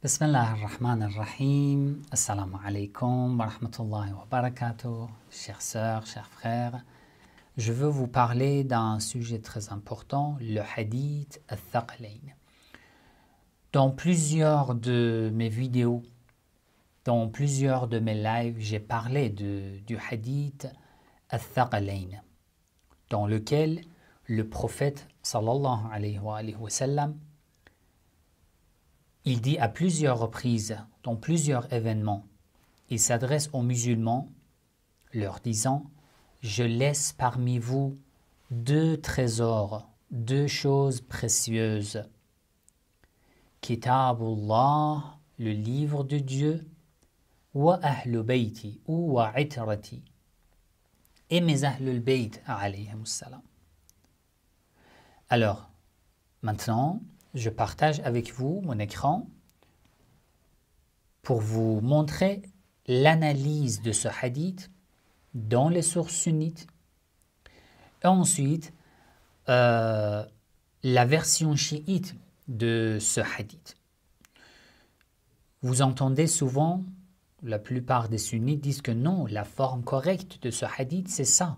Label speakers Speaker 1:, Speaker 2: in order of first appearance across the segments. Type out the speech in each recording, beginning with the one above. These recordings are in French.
Speaker 1: Bismillah ar-Rahman ar-Rahim. Assalamu alaikum wa rahmatullahi wa barakatuh. Chères sœurs, chers frères, je veux vous parler d'un sujet très important, le hadith al-Thaqalayn. Dans plusieurs de mes vidéos, dans plusieurs de mes lives, j'ai parlé du hadith al-Thaqalayn, dans lequel le prophète sallallahu alayhi wa sallam, il dit à plusieurs reprises, dans plusieurs événements, il s'adresse aux musulmans, leur disant « Je laisse parmi vous deux trésors, deux choses précieuses. Kitabullah, le livre de Dieu, wa ahlu bayti ou wa itrati, et mes ahlul bayt alayhim salam. » Alors, maintenant, je partage avec vous mon écran pour vous montrer l'analyse de ce hadith dans les sources sunnites et ensuite la version chiite de ce hadith. Vous entendez souvent, la plupart des sunnites disent que non, la forme correcte de ce hadith c'est ça.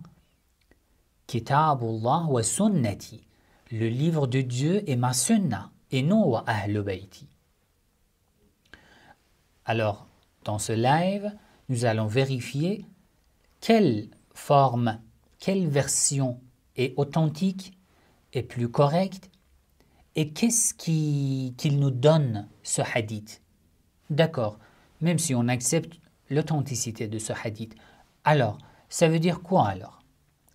Speaker 1: Kitabullah wa sunnati. Le livre de Dieu est ma sunna et non wa ahlu bayti. Alors, dans ce live, nous allons vérifier quelle forme, quelle version est authentique et plus correcte et qu'est-ce qu'il nous donne ce hadith. D'accord, même si on accepte l'authenticité de ce hadith. Alors, ça veut dire quoi alors?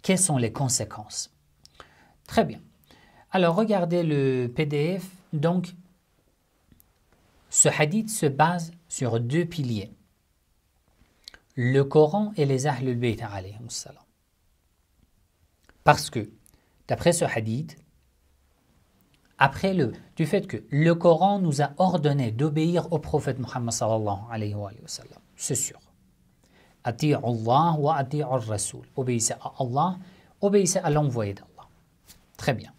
Speaker 1: Quelles sont les conséquences? Très bien. Alors, regardez le PDF. Donc, ce hadith se base sur deux piliers. Le Coran et les Ahlul Bayt alayhim salam. Parce que, d'après ce hadith, du fait que le Coran nous a ordonné d'obéir au prophète Muhammad sallallahu alayhi wa sallam, c'est sûr. Ati'u Allah wa ati'u ar-Rasul. Obéissez à Allah, obéissez à l'envoyé d'Allah. Très bien.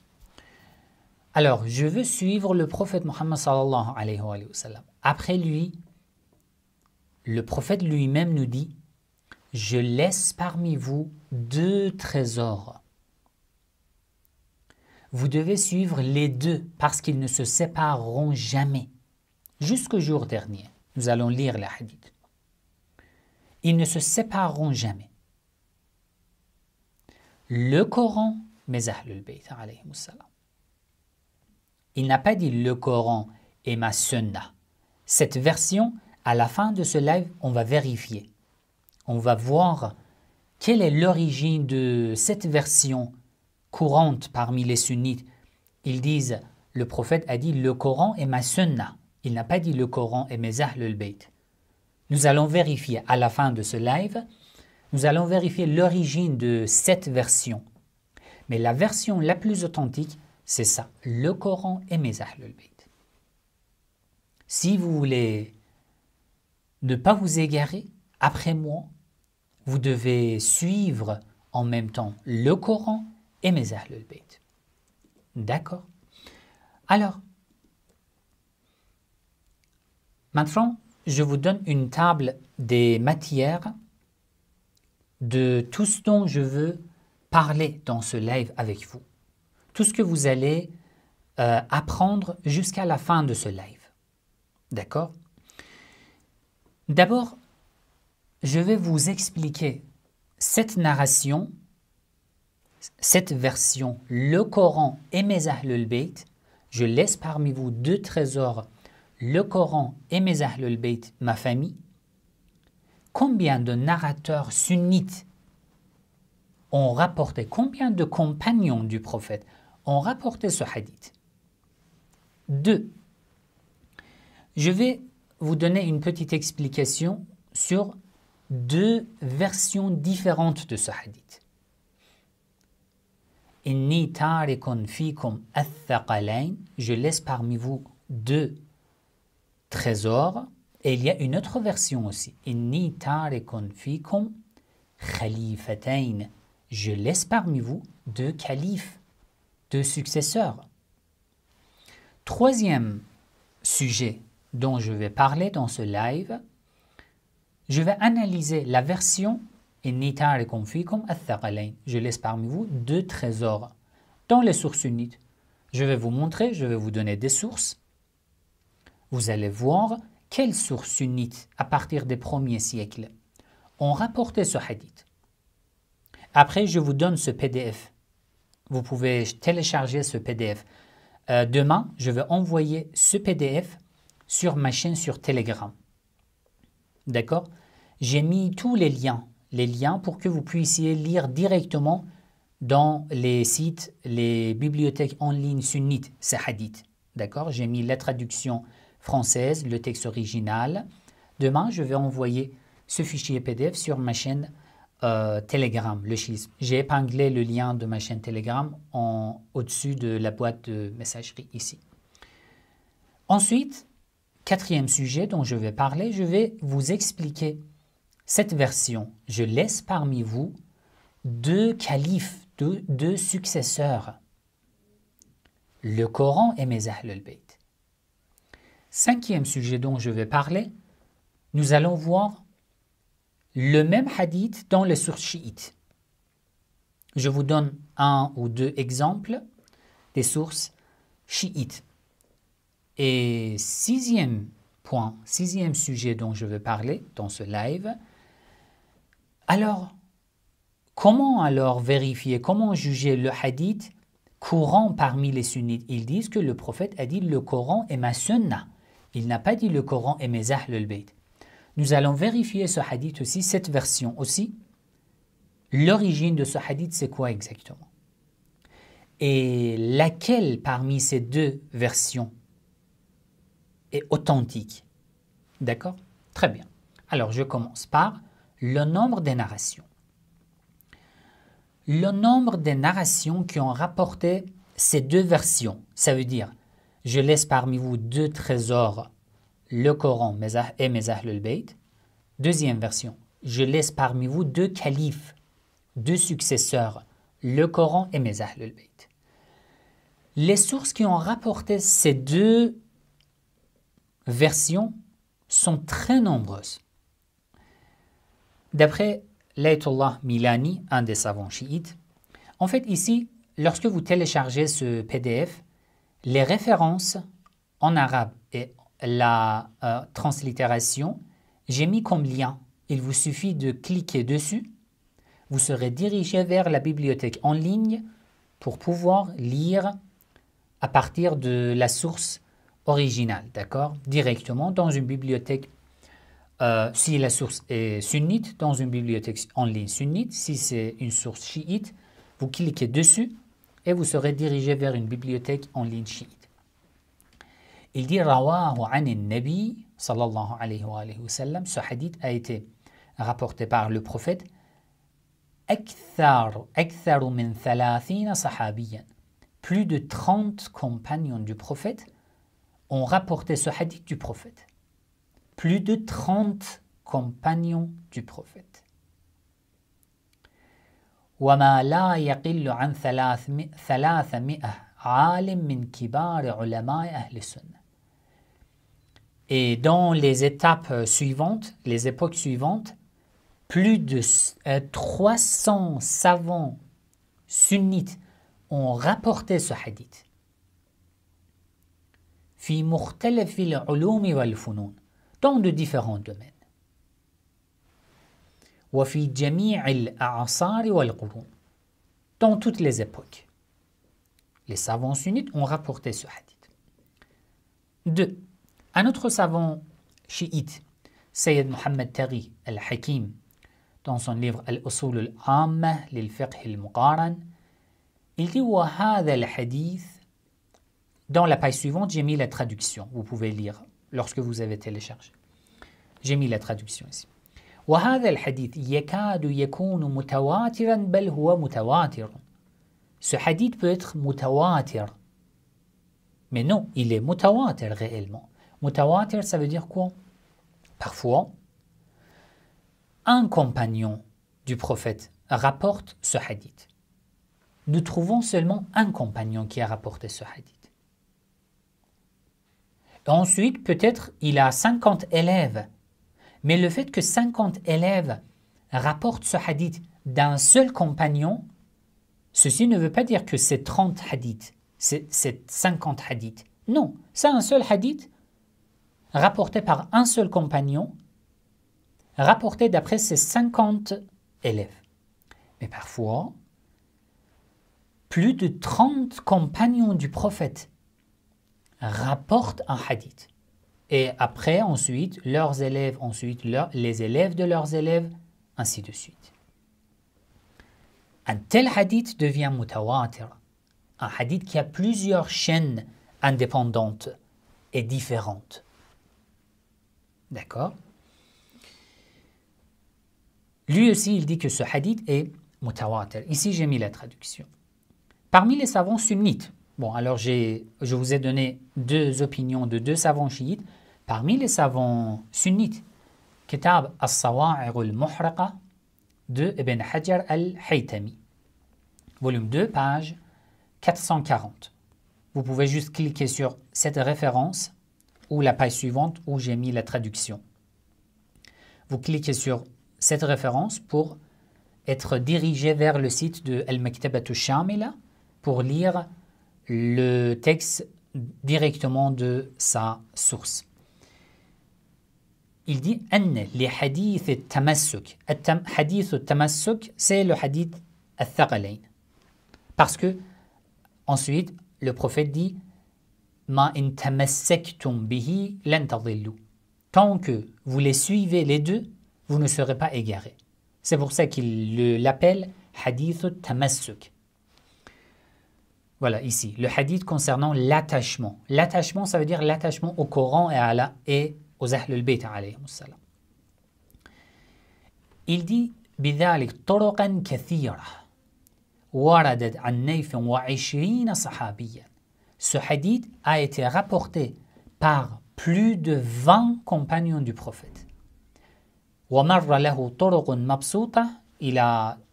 Speaker 1: Alors, je veux suivre le prophète Muhammad sallallahu alayhi wa sallam. Après lui, le prophète lui-même nous dit « Je laisse parmi vous deux trésors. Vous devez suivre les deux parce qu'ils ne se sépareront jamais. Jusqu'au jour dernier, nous allons lire les hadiths. Ils ne se sépareront jamais. Le Coran, mes Ahlul Bayt alayhim salam. Il n'a pas dit le Coran et ma sunna. Cette version, à la fin de ce live, on va vérifier. On va voir quelle est l'origine de cette version courante parmi les sunnites. Ils disent, le prophète a dit le Coran et ma sunna. Il n'a pas dit le Coran et mes ahlul bayt. Nous allons vérifier à la fin de ce live, nous allons vérifier l'origine de cette version. Mais la version la plus authentique, c'est ça, le Coran et mes ahlul bayt. Si vous voulez ne pas vous égarer, après moi, vous devez suivre en même temps le Coran et mes ahlul bayt. D'accord? Alors, maintenant, je vous donne une table des matières de tout ce dont je veux parler dans ce live avec vous. Tout ce que vous allez apprendre jusqu'à la fin de ce live. D'accord? D'abord, je vais vous expliquer cette narration, cette version, le Coran et mes ahlul bayt. Je laisse parmi vous deux trésors, le Coran et mes ahlul bayt, ma famille. Combien de narrateurs sunnites ont rapporté, combien de compagnons du prophète ont rapporté ce hadith? 2. Je vais vous donner une petite explication sur deux versions différentes de ce hadith. Inni tarikun fikum ath-thaqalayn, je laisse parmi vous deux trésors. Et il y a une autre version aussi. Inni tarikun fikum khalifatayn, je laisse parmi vous deux califes, deux successeurs. Troisième sujet dont je vais parler dans ce live, je vais analyser la version Inni tarikum fikum ath-thaqalayn. Je laisse parmi vous deux trésors dans les sources sunnites. Je vais vous montrer, je vais vous donner des sources. Vous allez voir quelles sources sunnites, à partir des premiers siècles, ont rapporté ce hadith. Après, je vous donne ce PDF. Vous pouvez télécharger ce PDF. Demain, je vais envoyer ce PDF sur ma chaîne sur Telegram. D'accord? J'ai mis tous les liens pour que vous puissiez lire directement dans les sites, les bibliothèques en ligne sunnites, ces hadiths. D'accord? J'ai mis la traduction française, le texte original. Demain, je vais envoyer ce fichier PDF sur ma chaîne Telegram, le schisme. J'ai épinglé le lien de ma chaîne Telegram au-dessus de la boîte de messagerie ici. Ensuite, quatrième sujet dont je vais parler, je vais vous expliquer cette version. Je laisse parmi vous deux califes, deux successeurs, le Coran et mes Ahl al-Bayt. Cinquième sujet dont je vais parler, nous allons voir le même hadith dans les sources chiites. Je vous donne un ou deux exemples des sources chiites. Et sixième sujet dont je vais parler dans ce live, alors, comment alors vérifier, comment juger le hadith courant parmi les sunnites? Ils disent que le prophète a dit le Coran est ma sunna. Il n'a pas dit le Coran est mes Ahl al-Bayt. Nous allons vérifier ce hadith aussi, cette version aussi. L'origine de ce hadith, c'est quoi exactement? Et laquelle parmi ces deux versions est authentique? D'accord? Très bien. Alors, je commence par le nombre des narrations. Le nombre des narrations qui ont rapporté ces deux versions, ça veut dire, je laisse parmi vous deux trésors, le Coran et mes Ahl al-Bayt. Deuxième version, je laisse parmi vous deux califes, deux successeurs, le Coran et mes Ahl al-Bayt. Les sources qui ont rapporté ces deux versions sont très nombreuses. D'après l'Ayatollah Milani, un des savants chiites, en fait ici, lorsque vous téléchargez ce PDF, les références en arabe et la translittération, j'ai mis comme lien. Il vous suffit de cliquer dessus. Vous serez dirigé vers la bibliothèque en ligne pour pouvoir lire à partir de la source originale, d'accord? Directement dans une bibliothèque. Si la source est sunnite, dans une bibliothèque en ligne sunnite, si c'est une source chiite, vous cliquez dessus et vous serez dirigé vers une bibliothèque en ligne chiite. Il dit Rawahu an al-Nabi sallallahu alayhi wa sallam. Ce hadith a été rapporté par le prophète. Akthar min 30 sahabiyan. Plus de 30 compagnons du prophète ont rapporté ce hadith du prophète. Plus de 30 compagnons du prophète. وما لا يقل عن 300 عالم من كبار علماء أهل السنة. Et dans les étapes suivantes, les époques suivantes, plus de 300 savants sunnites ont rapporté ce hadith. في مختلف العلوم والفنون. Dans de différents domaines. وفي جميع الأعصار والقرون. Dans toutes les époques. Les savants sunnites ont rapporté ce hadith. 2. Un autre savant chiite, Sayyid Muhammad Taghi al-Hakim, dans son livre Al-Usul al-Amma lil-Fiqh al-Muqaran, il dit وهذا الحديث. Dans la page suivante, j'ai mis la traduction. Vous pouvez lire lorsque vous avez téléchargé. J'ai mis la traduction ici. وهذا الحديث يكاد يكون متواترا بل هو متواتر. Ce hadith peut être mutawatir. Mais non, il est mutawatir réellement. Mutawatir, ça veut dire quoi? Parfois, un compagnon du prophète rapporte ce hadith. Nous trouvons seulement un compagnon qui a rapporté ce hadith. Ensuite, peut-être il a 50 élèves. Mais le fait que 50 élèves rapportent ce hadith d'un seul compagnon, ceci ne veut pas dire que c'est 30 hadiths, c'est 50 hadiths. Non, c'est un seul hadith rapporté par un seul compagnon, rapporté d'après ses 50 élèves. Mais parfois, plus de 30 compagnons du prophète rapportent un hadith. Et après, ensuite, leurs élèves, ensuite les élèves de leurs élèves, ainsi de suite. Un tel hadith devient mutawatir, un hadith qui a plusieurs chaînes indépendantes et différentes. D'accord? Lui aussi, il dit que ce hadith est mutawatir. Ici, j'ai mis la traduction. Parmi les savants sunnites, bon, alors je vous ai donné deux opinions de deux savants chiites. Parmi les savants sunnites, Kitab As-Sawa'ir al-Muhraqa de Ibn Hajar al-Haytami, volume 2, page 440. Vous pouvez juste cliquer sur cette référence ou la page suivante où j'ai mis la traduction. Vous cliquez sur cette référence pour être dirigé vers le site de Al-Maktabatu Shamila pour lire le texte directement de sa source. Il dit les hadiths al-tamassuk. Hadith al-tamassuk, c'est le hadith al-thaqalayn. Parce que, ensuite, le prophète dit ma in tamassaktum bihi lan tadillu. Tant que vous les suivez les deux, vous ne serez pas égarés. C'est pour ça qu'il l'appelle hadith al-tamassuk. Voilà, ici, le hadith concernant l'attachement. L'attachement, ça veut dire l'attachement au Coran et aux Ahl al-Bayt alayhimus salam. Il dit بذلك طرقا كثيرة وردت عن نيف وعشرين صحابيا. Ce hadith a été rapporté par plus de 20 compagnons du prophète. ومر له طرق مبسوطة.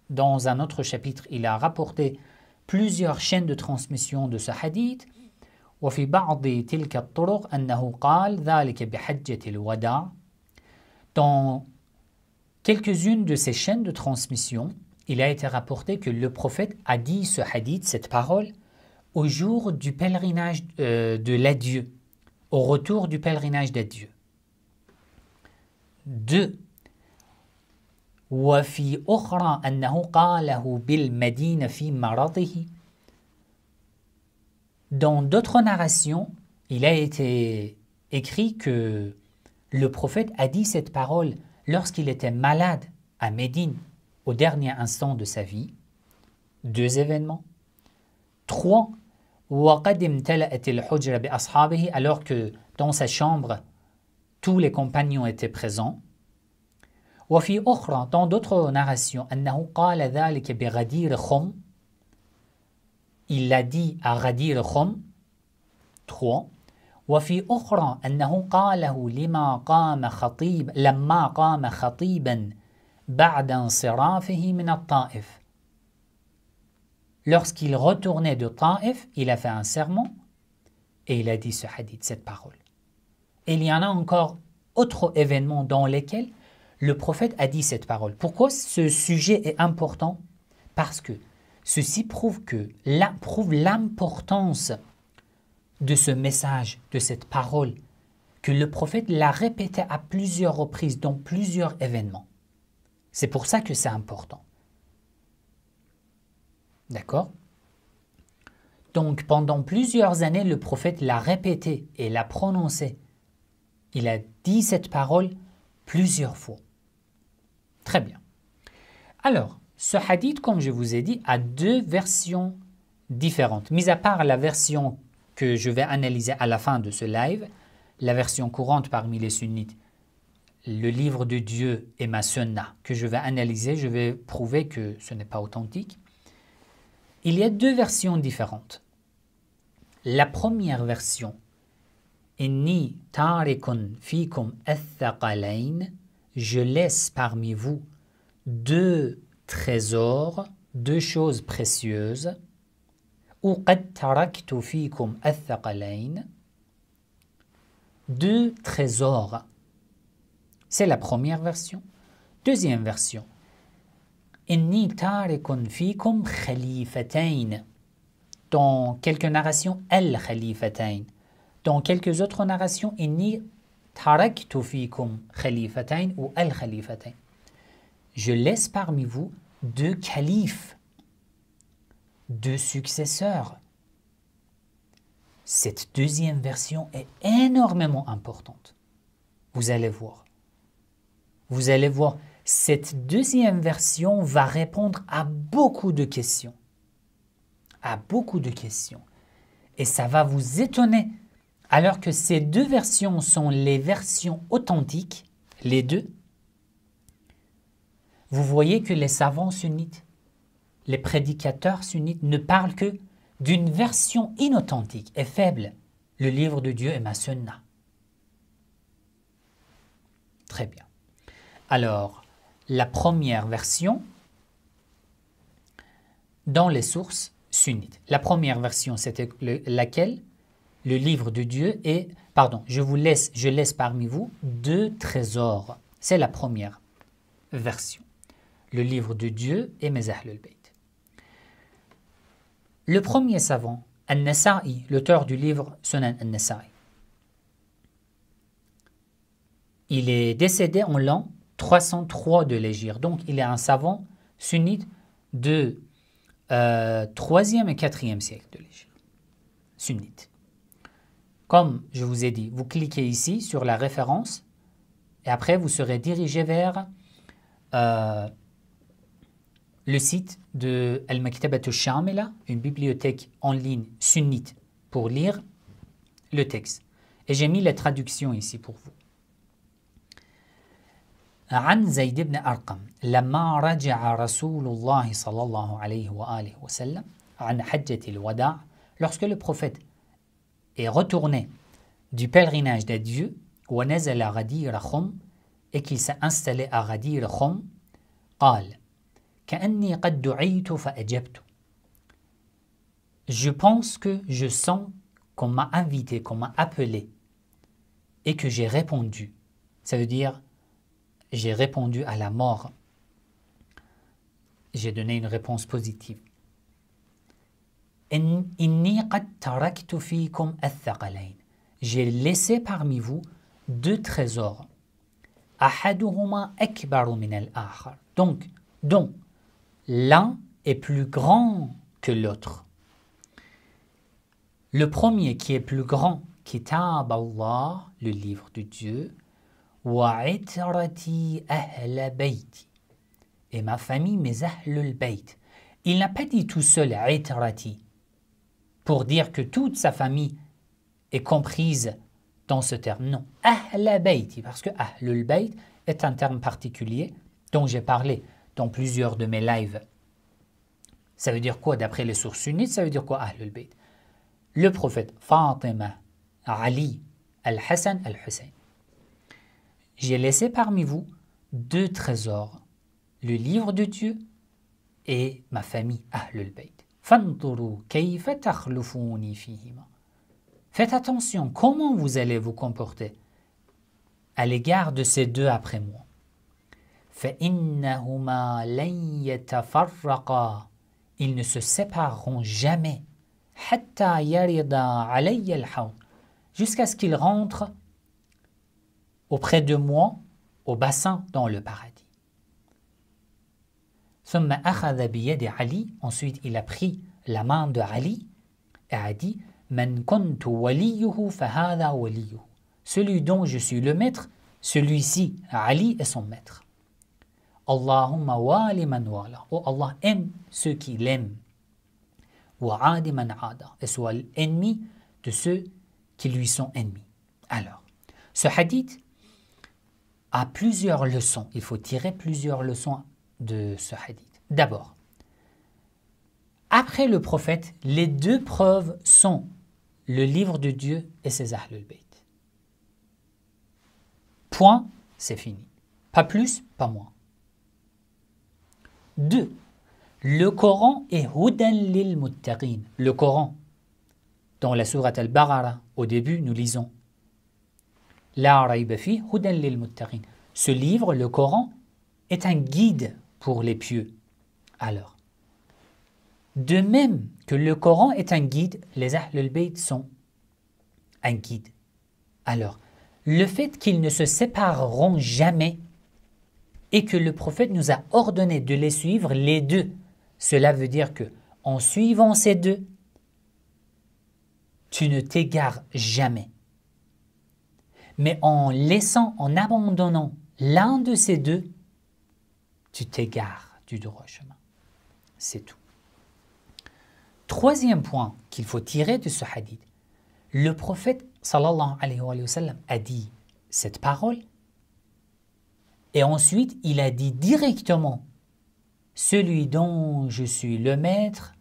Speaker 1: Dans un autre chapitre, il a rapporté plusieurs chaînes de transmission de ce hadith. وفي بعض تلك الطرق أنه قال ذلك بحجة الوداع. Dans quelques-unes de ces chaînes de transmission, il a été rapporté que le prophète a dit ce hadith, cette parole, au jour du pèlerinage de l'adieu, au retour du pèlerinage d'adieu. 2. وفي أخرى أنه قاله بالمدينة في مرضه. Dans d'autres narrations, il a été écrit que le prophète a dit cette parole lorsqu'il était malade à Médine, au dernier instant de sa vie. 2 événements. 3. وقد امتلأت الحجرة بأصحابه, alors que dans sa chambre, tous les compagnons étaient présents. وفي أخرى, dans d'autres narrations, أنه قال ذلك بغدير خم. Il l'a dit à Ghadir Khum. 3. وفي أخرى أنه قاله لما قام خطيبا بعد انصرافه من الطائف. Lorsqu'il retournait de Taif, il a fait un sermon et il a dit ce hadith, cette parole. Et il y en a encore autres événements dans lesquels le prophète a dit cette parole. Pourquoi ce sujet est important? Parce que ceci prouve l'importance de ce message, de cette parole, que le prophète l'a répété à plusieurs reprises dans plusieurs événements. C'est pour ça que c'est important. D'accord? Donc pendant plusieurs années, le prophète l'a répété et l'a prononcé. Il a dit cette parole plusieurs fois. Très bien. Alors, ce hadith, comme je vous ai dit, a 2 versions différentes. Mis à part la version que je vais analyser à la fin de ce live, la version courante parmi les sunnites, le livre de Dieu et ma sunna, que je vais analyser, je vais prouver que ce n'est pas authentique. Il y a 2 versions différentes. La première version, Inni tarikun fikum athaqalayn, je laisse parmi vous 2 trésors, 2 choses précieuses. Ou qad taraktu fikum athaqalayn, deux trésors. C'est la première version. Deuxième version. Inni tarikun fikum khalifatain. Dans quelques narrations, al-khalifatain. Dans quelques autres narrations, inni taraktu fikum khalifatain ou al-khalifatain. Je laisse parmi vous deux califes, deux successeurs. Cette deuxième version est énormément importante. Vous allez voir. Vous allez voir, cette deuxième version va répondre à beaucoup de questions. À beaucoup de questions. Et ça va vous étonner. Alors que ces deux versions sont les versions authentiques, les deux, vous voyez que les savants sunnites, les prédicateurs sunnites ne parlent que d'une version inauthentique et faible, le livre de Dieu et ma sunna. Très bien. Alors, la première version dans les sources sunnites. La première version, c'était laquelle? Le livre de Dieu et, pardon, je laisse parmi vous deux trésors. C'est la première version. Le livre de Dieu et mes Ahlul Bayt. Le premier savant, An-Nasa'i, l'auteur du livre Sunan An-Nasa'i, il est décédé en l'an 303 de l'Hégire. Donc, il est un savant sunnite de 3e et 4e siècle de l'Hégire. Sunnite. Comme je vous ai dit, vous cliquez ici sur la référence et après vous serez dirigé vers le site de Al-Maktabat al-Shamila, une bibliothèque en ligne sunnite pour lire le texte. Et j'ai mis la traduction ici pour vous. عن زيد بن أرقم لما رجع رسول الله صلى الله عليه وآله وسلم عن حجة الوداع, lorsque le prophète est retourné du pèlerinage d'adieu, ونزل غدير خم, et qu'il s'est installé à غدير خم, قال كأني قد دعيت فأجبت. Je pense que je sens qu'on m'a invité, qu'on m'a appelé et que j'ai répondu. Ça veut dire j'ai répondu à la mort. J'ai donné une réponse positive. إني قد تركت فيكم الثقلين. J'ai laissé parmi vous deux trésors. أحدهما أكبر من الآخر. Donc, dont l'un est plus grand que l'autre. Le premier qui est plus grand, Kitab Allah, le livre de Dieu, وعترتي أهل بيتي, et ma famille, mes Ahlul Bayt. Il n'a pas dit tout seul Itrati pour dire que toute sa famille est comprise dans ce terme. Non, Ahl Bayti, parce que Ahlul Bayt est un terme particulier dont j'ai parlé dans plusieurs de mes lives. Ça veut dire quoi d'après les sources sunnites? Ça veut dire quoi Ahlul Bayt? Le prophète Fatima, Ali, Al-Hassan, Al-Hussein. J'ai laissé parmi vous deux trésors, le livre de Dieu et ma famille Ahlul Bayt. Fanturu kayfa takhlufuni fihima. Faites attention, comment vous allez vous comporter à l'égard de ces deux après moi. فإنهما لن يتفرقا. Ils ne se sépareront jamais. حتى يردا علي الحوض. Jusqu'à ce qu'ils rentrent auprès de moi au bassin dans le paradis. ثم أخذ بيد علي. Ensuite il a pris la main de Ali et a dit من كنت وليه فهذا وليه. Celui dont je suis le maître, celui-ci, Ali est son maître. Allahumma wali man wala. Oh Allah aime ceux qui l'aiment. Wa adi man ada. Et soit l'ennemi de ceux qui lui sont ennemis. Alors, ce hadith a plusieurs leçons. Il faut tirer plusieurs leçons de ce hadith. D'abord, après le prophète, les deux preuves sont le livre de Dieu et ses Ahlul Bayt. Point, c'est fini. Pas plus, pas moins. 2. Le Coran est Hudan lil Muttaqin. Le Coran, dans la sourate Al-Baqarah, au début, nous lisons La rayba fi hudan lil muttaqin. Ce livre, le Coran, est un guide pour les pieux. Alors, de même que le Coran est un guide, les Ahl al-Bayt sont un guide. Alors, le fait qu'ils ne se sépareront jamais et que le prophète nous a ordonné de les suivre, les deux, cela veut dire que en suivant ces deux, tu ne t'égares jamais. Mais en laissant, en abandonnant l'un de ces deux, tu t'égares du droit chemin. C'est tout. Troisième point qu'il faut tirer de ce hadith. Le prophète sallallahu alayhi wa sallam a dit cette parole et ensuite il a dit directement celui dont je suis le maître,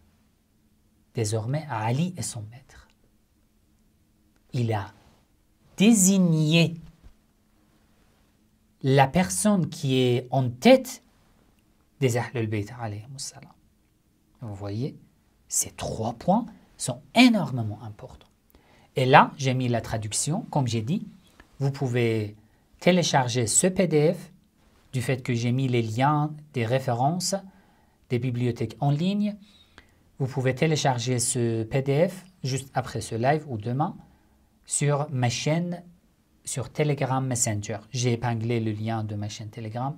Speaker 1: désormais Ali est son maître. Il a désigné la personne qui est en tête des Ahl al-Bayt alayhi salam. Vous voyez, ces 3 points sont énormément importants. Et là, j'ai mis la traduction. Comme j'ai dit, vous pouvez télécharger ce PDF du fait que j'ai mis les liens des références des bibliothèques en ligne. Vous pouvez télécharger ce PDF juste après ce live ou demain sur ma chaîne sur Telegram Messenger. J'ai épinglé le lien de ma chaîne Telegram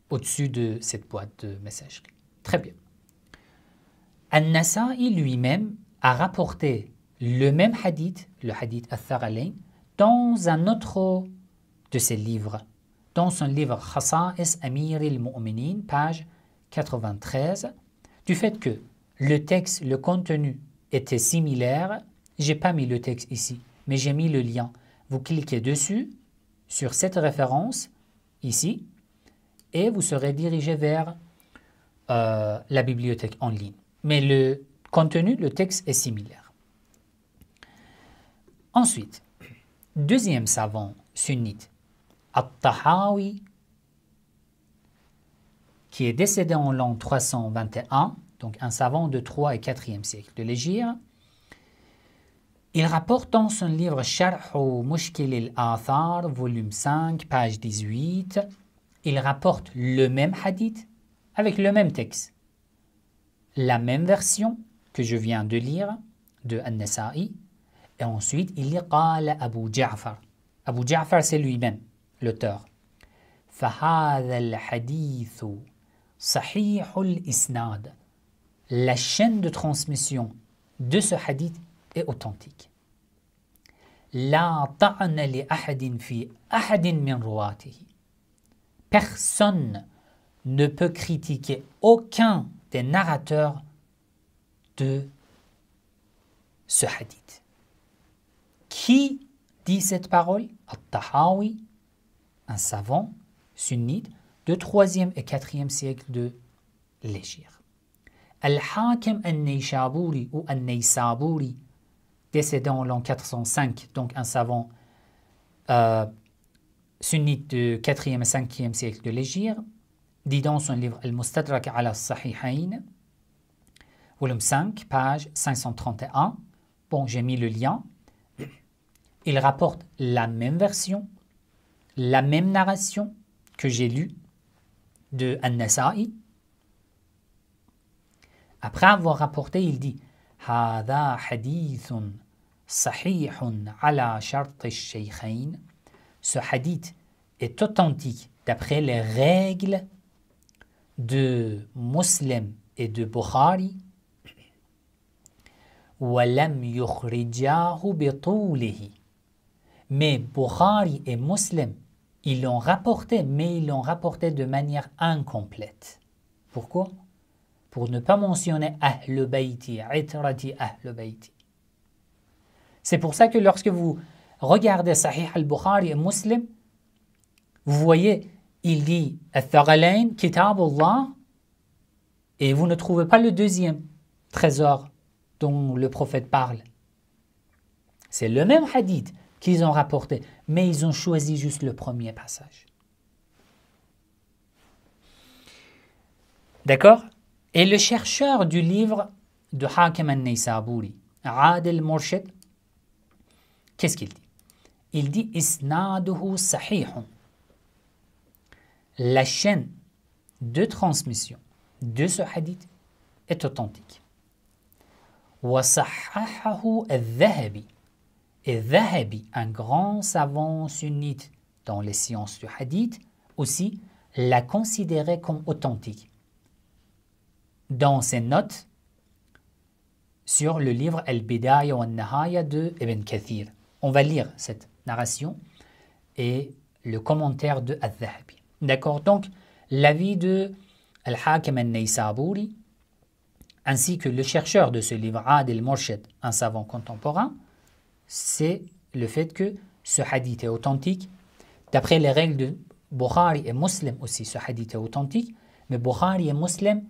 Speaker 1: au-dessus de cette boîte de messagerie. Très bien. An-Nasa'i lui-même a rapporté le même hadith, le hadith Al-Thaqalayn, dans un autre de ses livres, dans son livre Khasa'is Amir al-Mu'minin, page 93, du fait que le texte, le contenu était similaire. J'ai pas mis le texte ici, mais j'ai mis le lien. Vous cliquez dessus, sur cette référence, ici, et vous serez dirigé vers la bibliothèque en ligne. Mais le contenu, le texte est similaire. Ensuite, deuxième savant sunnite, At-Tahawi, qui est décédé en l'an 321, donc un savant de 3 et 4e siècle de l'Hégire. Il rapporte dans son livre Sharh Mushkil al-Athar, volume 5, page 18, il rapporte le même hadith avec le même texte. La même version que je viens de lire de An-Nasa'i, et ensuite il dit Qala Abu Ja'far. Abu Ja'far, c'est lui-même, l'auteur. فَهَذَا الْحَدِيثُ صَحِيحُ الْإِسْنَادِ. La chaîne de transmission de ce hadith est authentique. لَا طَعْنَ لِأَحَدٍ فِي أَحَدٍ مِّنْ رُوَاتِهِ. Personne ne peut critiquer aucun des narrateurs de ce hadith. Qui dit cette parole? At-Tahawi, un savant sunnite de 3e et 4e siècle de l'Hégire. Al-Hakim al-Naysaburi ou al-Naysaburi, décédé en l'an 405, donc un savant sunnite de 4e et 5e siècle de l'Hégire, dit dans son livre Al-Mustadrak ala Sahihayn, volume 5, page 531. Bon, j'ai mis le lien. Il rapporte la même version, la même narration que j'ai lue de An-Nasa'i. Après avoir rapporté, il dit هذا حديث صحيح على شرط الشيخين. Ce hadith est authentique d'après les règles de Muslim et de Bukhari. وَلَمْ يُخْرِجَاهُ بِطُولِهِ. Mais Bukhari et Muslim, ils l'ont rapporté, mais ils l'ont rapporté de manière incomplète. Pourquoi? Pour ne pas mentionner Ahl Bayti, Itrati Ahl Bayti. C'est pour ça que lorsque vous regardez Sahih al-Bukhari et Muslim, vous voyez, il dit Al-Thaqalayn, Kitabullah, et vous ne trouvez pas le deuxième trésor dont le prophète parle. C'est le même hadith qu'ils ont rapporté, mais ils ont choisi juste le premier passage. D'accord? Et le chercheur du livre de Hakim al-Naysaburi, Adil Murshid, qu'est-ce qu'il dit? Il dit isnaduhu sahihun. La chaîne de transmission de ce hadith est authentique. Wa sahhahahu al-Dhahabi. Et Dhahabi, un grand savant sunnite dans les sciences du hadith, aussi l'a considéré comme authentique dans ses notes sur le livre Al-Bidaya wa Al-Nihaya de Ibn Kathir. On va lire cette narration et le commentaire de Al-Dhahabi. D'accord? Donc, l'avis de Al-Hakim al-Naysaburi, ainsi que le chercheur de ce livre, Adil Murshid, un savant contemporain, c'est le fait que ce hadith est authentique. D'après les règles de Bukhari et Muslim aussi, ce hadith est authentique, mais Bukhari et Muslim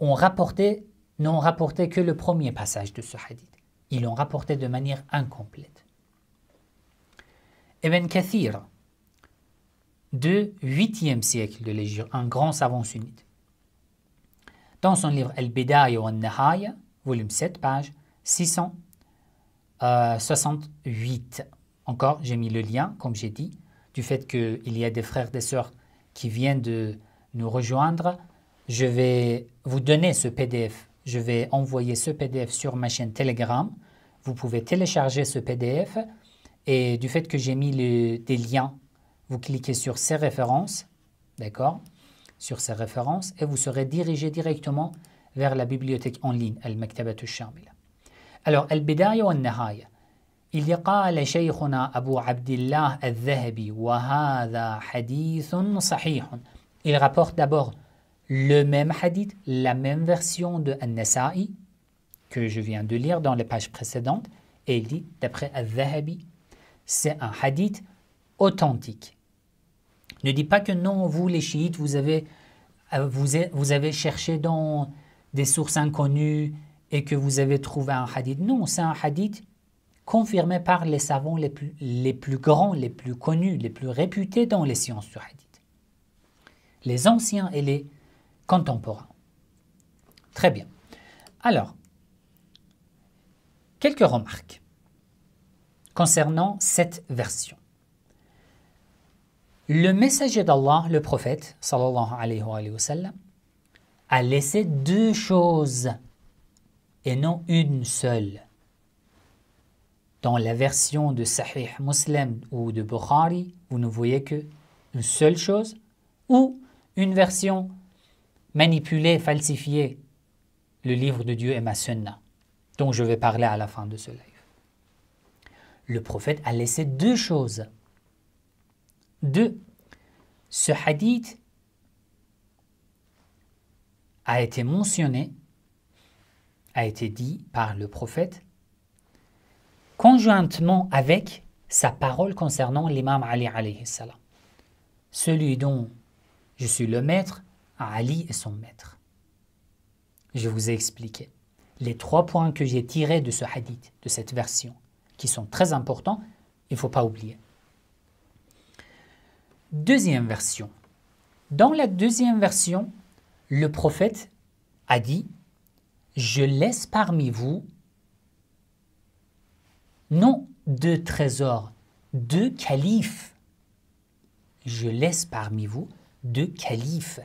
Speaker 1: n'ont rapporté que le premier passage de ce hadith. Ils l'ont rapporté de manière incomplète. Ibn Kathir, du 8e siècle de l'Hégire, un grand savant sunnite, dans son livre Al-Bidaya wa Al-Nihaya, volume 7, page 668. Encore, j'ai mis le lien, comme j'ai dit, du fait qu'il y a des frères et des sœurs qui viennent de nous rejoindre. Je vais vous donner ce PDF. Je vais envoyer ce PDF sur ma chaîne Telegram. Vous pouvez télécharger ce PDF et du fait que j'ai mis des liens, vous cliquez sur ces références, d'accord, sur ces références et vous serez dirigé directement vers la bibliothèque en ligne, Al-Maktabatu Shamila. Alors, Al-Bidaya wa Al-Nihaya. Il dit قال شيخنا أبو عبد الله الذهبي وهذا حديث صحيح. Il rapporte d'abord le même hadith, la même version de An-Nasa'i que je viens de lire dans les pages précédentes, et il dit, d'après Al-Dhahabi, c'est un hadith authentique. Ne dis pas que non, vous les chiites, vous avez cherché dans des sources inconnues et que vous avez trouvé un hadith. Non, c'est un hadith confirmé par les savants les plus grands, les plus connus, les plus réputés dans les sciences du hadith. Les anciens et les contemporains. Très bien. Alors, quelques remarques concernant cette version. Le messager d'Allah, le prophète, sallallahu alayhi wa sallam, a laissé deux choses et non une seule. Dans la version de Sahih Muslim ou de Bukhari, vous ne voyez que une seule chose, ou une version manipulée, falsifiée, le livre de Dieu et ma sunna, dont je vais parler à la fin de ce live. Le prophète a laissé deux choses. Deux, ce hadith a été mentionné, a été dit par le prophète, conjointement avec sa parole concernant l'imam Ali alayhi salam. Celui dont je suis le maître, Ali est son maître. Je vous ai expliqué les 3 points que j'ai tirés de ce hadith, de cette version, qui sont très importants, il ne faut pas oublier. Deuxième version. Dans la deuxième version, le prophète a dit « Je laisse parmi vous non 2 trésors, 2 califes. Je laisse parmi vous 2 califes. »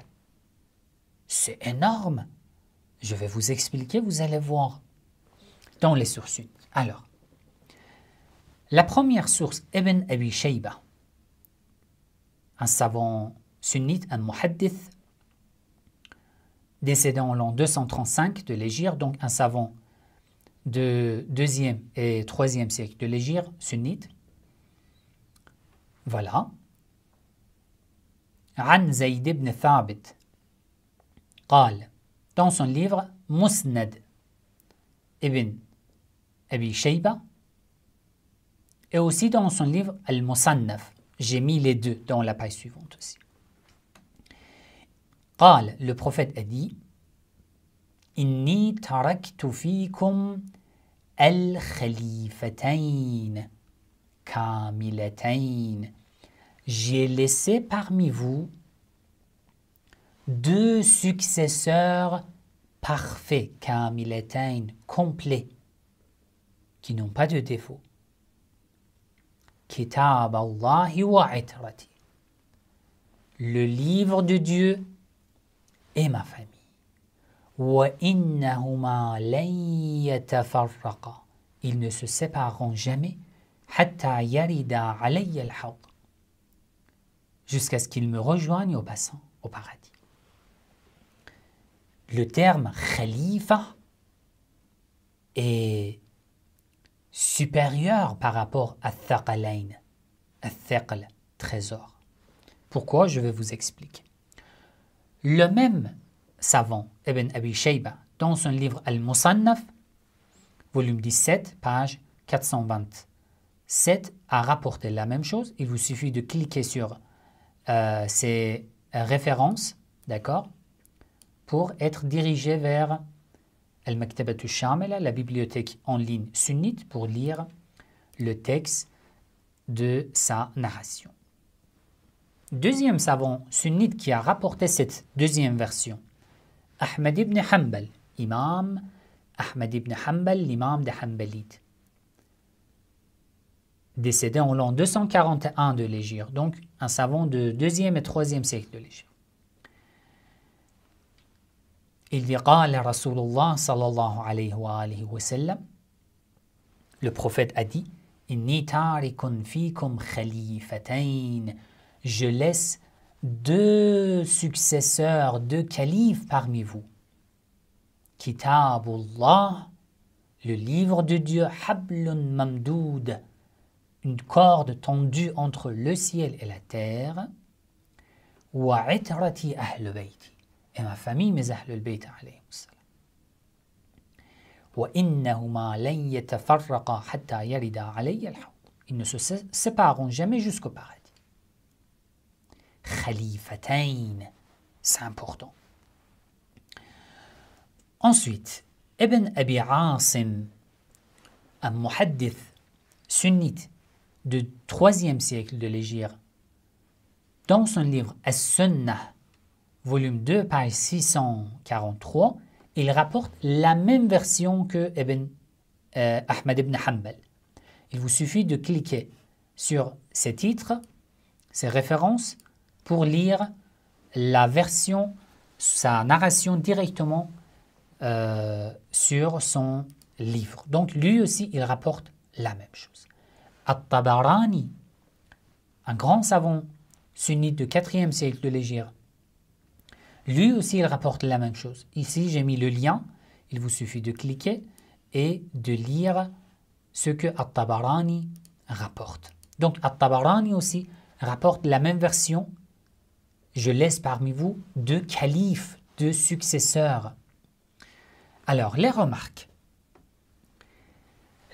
Speaker 1: C'est énorme. Je vais vous expliquer, vous allez voir dans les sources. Alors, la première source, Ibn Abi Shayba, un savant sunnite, un muhaddith, décédé en l'an 235 de l'Hégire, donc un savant de 2e et 3e siècle de l'Hégire, sunnite. Voilà. An Zayd ibn Thabit, قال, dans son livre Musnad ibn Abi Shayba, et aussi dans son livre Al-Musannaf. J'ai mis les deux dans la page suivante aussi. قال, le prophète a dit, Inni taraktu fikum al-khalifatayn kamilatayn. J'ai laissé parmi vous 2 successeurs parfaits, kamilatayn, complets, qui n'ont pas de défaut. kitab Allahi wa itrati. Le livre de Dieu et ma famille. Wa innahuma lan yatafarraqa. Ils ne se sépareront jamais hatta yarida alayya al-hawd. Jusqu'à ce qu'ils me rejoignent au passant au paradis. Le terme khalifa est supérieur par rapport à thaqalain, al-thaql, trésor. Pourquoi? Je vais vous expliquer. Le même savant, Ibn Abi Shayba, dans son livre Al-Musannaf, volume 17, page 427, a rapporté la même chose. Il vous suffit de cliquer sur ces références, d'accord, pour être dirigé vers Al-Maktabatu Shamila, la bibliothèque en ligne sunnite, pour lire le texte de sa narration. Deuxième savant sunnite qui a rapporté cette deuxième version, Ahmad ibn Hanbal, imam Ahmad ibn Hanbal, l'imam des Hanbalites, décédé en l'an 241 de l'Hégire, donc un savant de 2e et 3e siècle de l'Hégire. Il dit قال رسول الله صلى الله عليه وآله وسلم, le prophète a dit, إني تارك فيكم خليفتين, je laisse deux successeurs, deux califes parmi vous. Kitabullah, le livre de Dieu, hablun mamdoud, une corde tendue entre le ciel et la terre, wa itrati ahl bayti, et ma famille, mes ahl bayt alayhim salam. Wa innahuma lan yatafarraqa hatta yarida alayya al-hawd. Ils ne se sépareront jamais jusqu'au paradis. Khalifatain, c'est important. Ensuite, Ibn Abi Asim, un muhaddith sunnite du 3e siècle de l'Hégire, dans son livre As-Sunnah, volume 2, page 643, il rapporte la même version que Ahmad ibn Hanbal. Il vous suffit de cliquer sur ces titres, ces références, pour lire la version, sa narration directement sur son livre. Donc lui aussi, il rapporte la même chose. At-Tabarani, un grand savant sunnite du 4e siècle de l'Hégire, lui aussi, il rapporte la même chose. Ici, j'ai mis le lien. Il vous suffit de cliquer et de lire ce que At-Tabarani rapporte. Donc, At-Tabarani aussi rapporte la même version. Je laisse parmi vous deux califes, deux successeurs. Alors, les remarques.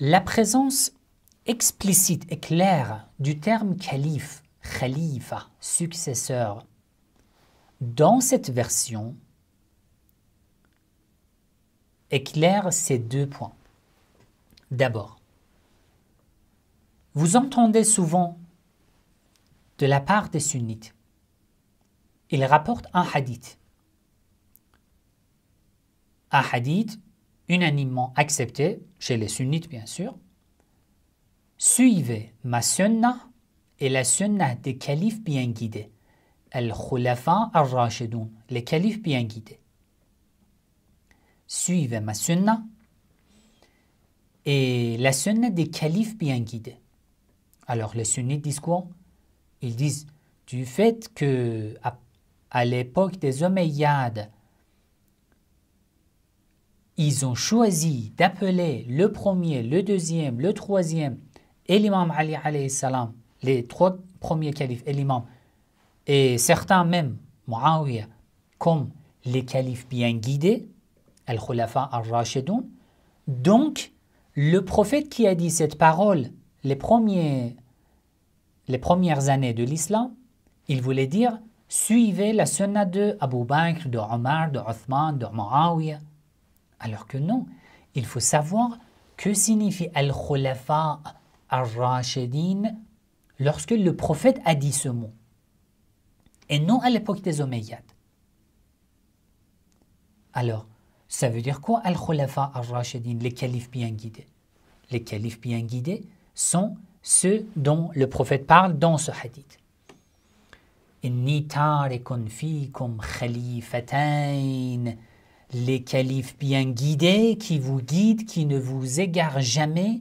Speaker 1: La présence explicite et claire du terme calife, khalifa, successeur, dans cette version, éclaire ces deux points. D'abord, vous entendez souvent de la part des sunnites, ils rapportent un hadith. Un hadith unanimement accepté chez les sunnites, bien sûr. Suivez ma sunnah et la sunnah des califes bien guidés. Al-Khulafa al-Rashidoun, les califes bien guidés. Suivez ma sunnah et la sunnah des califes bien guidés. Alors les sunnites disent quoi? Ils disent du fait que à l'époque des Omeyyades, ils ont choisi d'appeler le premier, le deuxième, le troisième et l'imam Ali alayhi salam, les trois premiers califes et l'imam, et certains même, Muawiyah, comme les califes bien guidés, Al-Khulafa al-Rashidoun. Donc, le prophète qui a dit cette parole les premières années de l'islam, il voulait dire suivez la sunna de Abu Bakr, de Omar, de Uthman, de Muawiyah. Alors que non, il faut savoir que signifie Al-Khulafa al-Rashidin lorsque le prophète a dit ce mot. Et non à l'époque des Omeyyades. Alors, ça veut dire quoi Al-Khulafa al-Rashidin, les califes bien guidés? Les califes bien guidés sont ce dont le prophète parle dans ce hadith. Inni tarikun fikum khalifatayn, les califes bien guidés qui vous guident, qui ne vous égarent jamais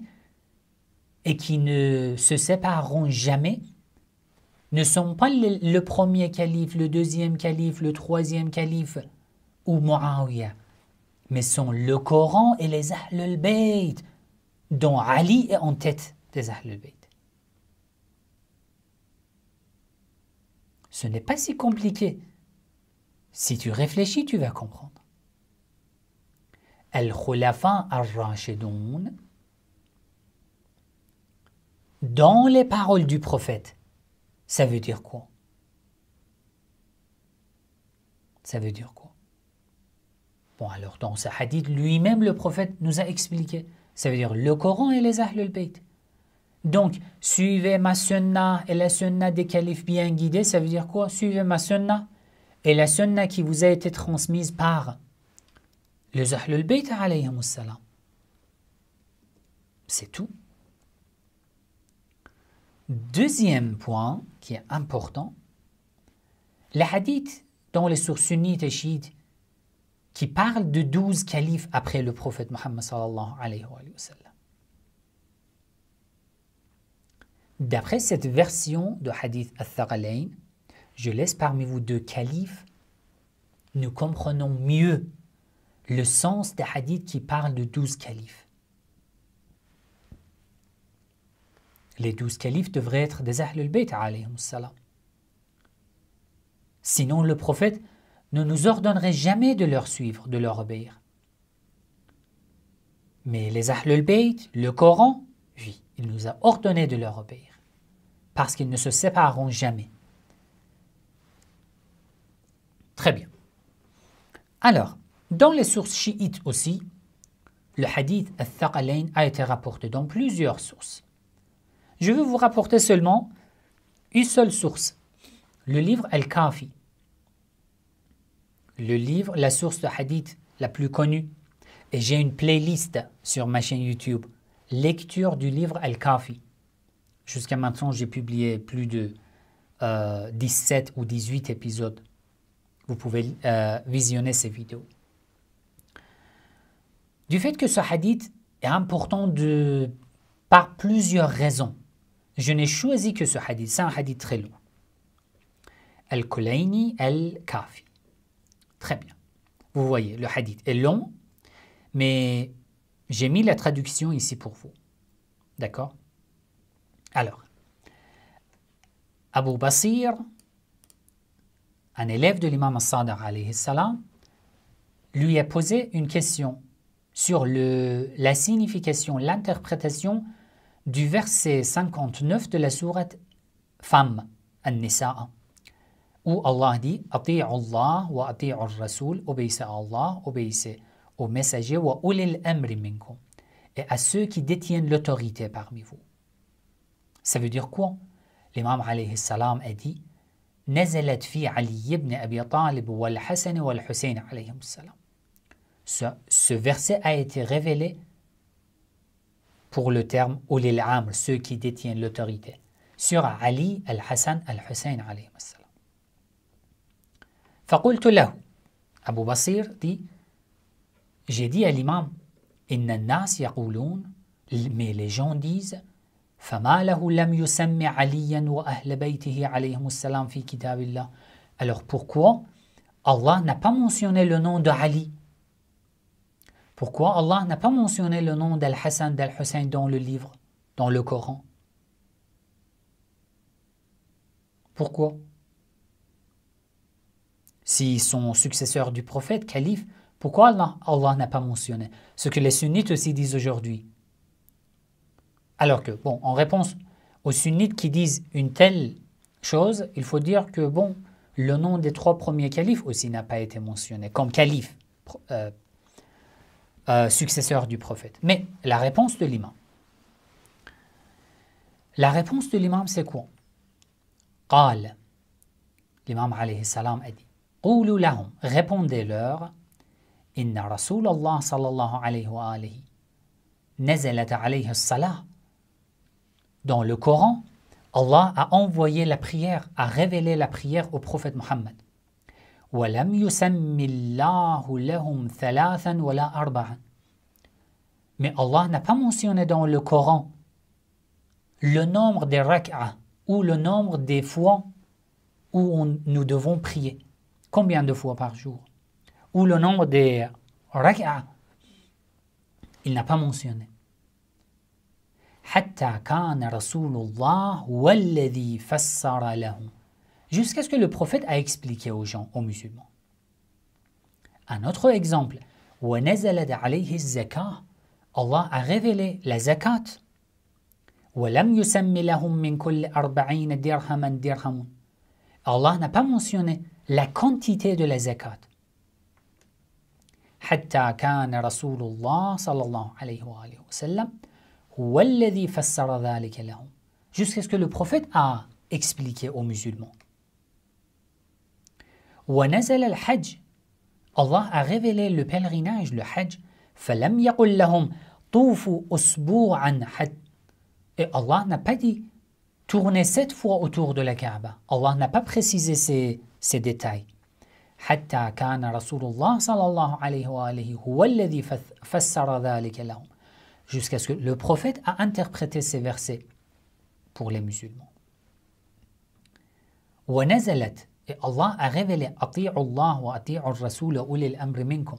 Speaker 1: et qui ne se sépareront jamais, ne sont pas le premier calife, le deuxième calife, le troisième calife ou Muawiyah, mais sont le Coran et les Ahl al-Bayt, dont Ali est en tête des Ahl al-Bayt. Ce n'est pas si compliqué. Si tu réfléchis, tu vas comprendre. Al-Khulafa ar-Rashidoun, dans les paroles du prophète, ça veut dire quoi? Ça veut dire quoi? Bon, alors dans ce hadith, lui-même, le prophète nous a expliqué. Ça veut dire le Coran et les Ahl al-Bayt. Donc, suivez ma sunnah et la sunnah des califes bien guidés, ça veut dire quoi? Suivez ma sunnah et la sunnah qui vous a été transmise par les Ahl al-Bayt alayhimus salam. C'est tout. Deuxième point qui est important, les hadiths dans les sources sunnites et chiites qui parlent de 12 califes après le prophète Muhammad sallallahu alayhi wa sallam. D'après cette version de hadith al-Thaqalayn, je laisse parmi vous 2 califes, nous comprenons mieux le sens des hadiths qui parlent de 12 califes. Les 12 califes devraient être des Ahl al-Bayt alayhimus salam. Sinon, le prophète ne nous ordonnerait jamais de leur suivre, de leur obéir. Mais les Ahl al-Bayt, le Coran, oui, il nous a ordonné de leur obéir. Parce qu'ils ne se sépareront jamais. Très bien. Alors, dans les sources chiites aussi, le hadith al-Thaqalayn a été rapporté dans plusieurs sources. Je vais vous rapporter seulement une seule source, le livre Al-Kafi. Le livre, la source de hadith la plus connue. Et j'ai une playlist sur ma chaîne YouTube, lecture du livre Al-Kafi. Jusqu'à maintenant, j'ai publié plus de 17 ou 18 épisodes. Vous pouvez visionner ces vidéos. Du fait que ce hadith est important par plusieurs raisons, je n'ai choisi que ce hadith. C'est un hadith très long. Al-Kulayni Al-Kafi. Très bien. Vous voyez, le hadith est long, mais j'ai mis la traduction ici pour vous. D'accord? Alors, Abu Basir, un élève de l'imam al-Sadiq alayhi salam, lui a posé une question sur la signification, l'interprétation du verset 59 de la sourate Femme, An-Nisa, où Allah dit « Ati'u Allah wa ati'u al-Rasul » obéissez à Allah, obéissez aux messagers wa ulil amri minkum, et à ceux qui détiennent l'autorité parmi vous. Ça veut dire quoi? L'imam alayhi salam a dit « Nazalat fi Ali ibn Abi Talib wal Hasan wal Hussein alayhi salam » Ce verset a été révélé pour le terme « ulil amr », ceux qui détiennent l'autorité, sur Ali, Al-Hassan, Al-Hussein alayhi salam. فقلت له, Abu Basir dit, j'ai dit à l'imam, إن الناس يقولون, mais les gens disent, فما له لم يسمي عليا وأهل بيته عليهم السلام في كتاب الله. Alors pourquoi Allah n'a pas mentionné le nom de Ali? Pourquoi Allah n'a pas mentionné le nom d'Al-Hassan, d'Al-Hussein dans le livre, dans le Coran? Pourquoi? S'ils sont successeurs du prophète, calife, pourquoi Allah n'a pas mentionné? Ce que les sunnites aussi disent aujourd'hui. Alors que, bon, en réponse aux sunnites qui disent une telle chose, il faut dire que, bon, le nom des 3 premiers califes aussi n'a pas été mentionné comme calife, successeur du prophète. Mais la réponse de l'imam. La réponse de l'imam, c'est quoi? قال, l'imam alayhi salam a dit, قولوا لهم, répondez-leur, إن رسول الله صلى الله عليه وآله نزلت عليه الصلاة. Dans le Coran, Allah a envoyé la prière, a révélé la prière au prophète Mohammed. وَلَمْ يُسَمِّ اللَّهُ لَهُمْ ثَلَاثًا وَلَا أَرْبَعًا. Mais Allah n'a pas mentionné dans le Coran le nombre des rak'a ou le nombre des fois où nous devons prier. Combien de fois par jour? Ou le nombre des rak'a. Il n'a pas mentionné. حتى كان رسول الله والذي فسر لهم. Jusqu'à ce que le prophète a expliqué aux gens, aux musulmans. Un autre exemple, وَنَزَلَتْ عَلَيْهِ الزَّكَاةِ. Allah a révélé la zakat. وَلَمْ يُسَمِّ لَهُم مِّن كُلِّ 40 دِرْهَمًا دِرْهَمٌ. Allah n'a pas mentionné la quantité de la zakat. حتى كان رسول الله صلى الله عليه وآله وسلم هو الذي فسر ذلك لهم. Jusqu'à ce que le prophète a expliqué aux musulmans. وَنَزَلَ الْحَجِّ. Allah a révélé le pèlerinage, le hajj. فَلَمْ يَقُلْ لَهُمْ طُوفُوا أُسْبُوعًا حَتَّى. Et Allah n'a pas dit tourner 7 fois autour de la Kaaba. Allah n'a pas précisé ces détails. حتى كان رسول الله صلى الله عليه وآله هو الذي فسر ذلك لهم. Jusqu'à ce que le prophète a interprété ces versets pour les musulmans. وَنَزَلَتْ. Et Allah a révélé أطيعوا الله وأطيعوا الرسول أولي الأمر منكم.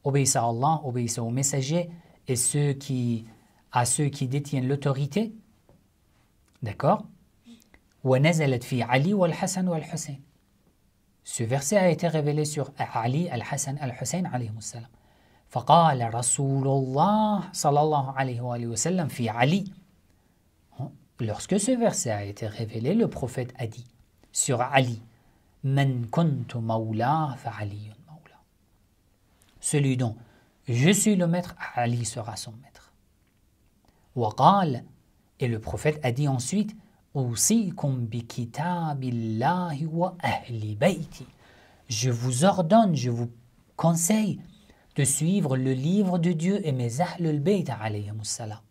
Speaker 1: Obéissez à Allah, obéissez aux messagers et à ceux qui détiennent l'autorité. D'accord? وَنَزَلَتْ فِي عَلِي وَالْحَسَنِ وَالْحُسَيْنِ. Ce verset a été révélé sur Ali, Al-Hassan, Al-Hussein alayhi salam. فقال رسول الله صلى الله عليه وآله وسلم في علي. Lorsque ce verset a été révélé, le prophète a dit sur Ali, من كنت مولاه فعلي مولاه. Celui dont je suis le maître, Ali sera son maître. وقال. Et le prophète a dit ensuite, أوصيكم بكتاب الله وأهل بيتي. Je vous ordonne, je vous conseille de suivre le livre de Dieu et mes أهل البيت عليهم السلام.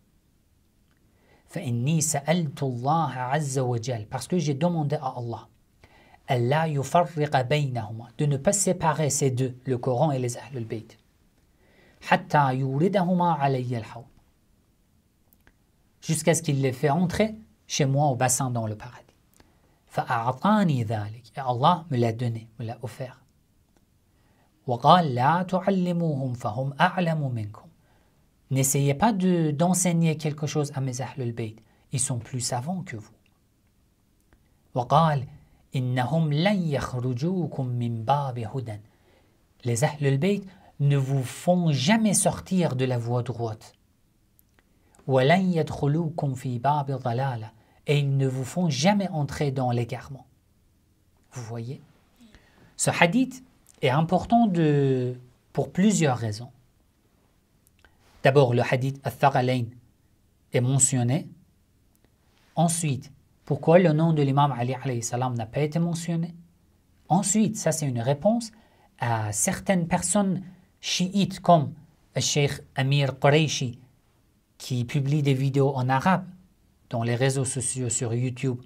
Speaker 1: فإني سألت الله عز وجل. Parce que j'ai demandé à Allah ألا يفرق بينهما, de ne pas séparer ces deux, le Coran et les أهل البيت. حتى يوردهما علي الحوض. Jusqu'à ce qu'il les fait entrer chez moi au bassin dans le paradis. فأعطاني ذلك. Et Allah me l'a donné, me l'a offert. وقال لا تعلموهم فهم أعلم منكم. N'essayez pas d'enseigner quelque chose à mes أهل البيت. Ils sont plus savants que vous. وقال إنهم لن يخرجوكم من باب هدى. Les أهل البيت ne vous font jamais sortir de la voie droite. وَلَنْ يَدْخُلُوكُمْ فِي بَابِ ضَلَالَةٍ. Et ils ne vous font jamais entrer dans l'égarement. Vous voyez? Ce hadith est important pour plusieurs raisons. D'abord, le hadith al-Thaqalayn est mentionné. Ensuite, pourquoi le nom de l'imam Ali alayhi salam n'a pas été mentionné? Ensuite, ça c'est une réponse à certaines personnes chiites comme le Cheikh Amir Qureishi, qui publie des vidéos en arabe dans les réseaux sociaux sur YouTube,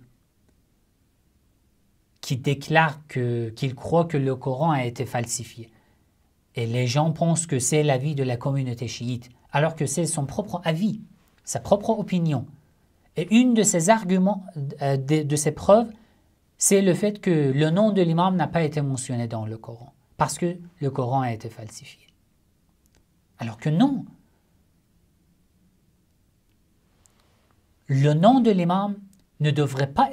Speaker 1: qui déclare qu'il croit que le Coran a été falsifié. Et les gens pensent que c'est l'avis de la communauté chiite, alors que c'est son propre avis, sa propre opinion. Et une de ses arguments, de ses preuves, c'est le fait que le nom de l'imam n'a pas été mentionné dans le Coran, parce que le Coran a été falsifié. Alors que non. Le nom de l'imam ne devrait pas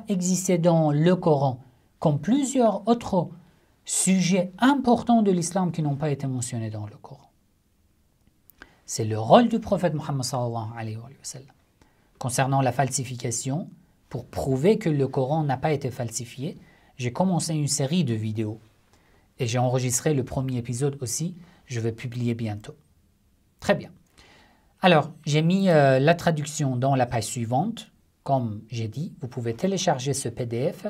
Speaker 1: exister dans le Coran, comme plusieurs autres sujets importants de l'islam qui n'ont pas été mentionnés dans le Coran. C'est le rôle du prophète Mohammed sallallahu alayhi wa sallam. Concernant la falsification, pour prouver que le Coran n'a pas été falsifié, j'ai commencé une série de vidéos. Et j'ai enregistré le premier épisode aussi, je vais publier bientôt. Très bien. Alors, j'ai mis la traduction dans la page suivante. Comme j'ai dit, vous pouvez télécharger ce PDF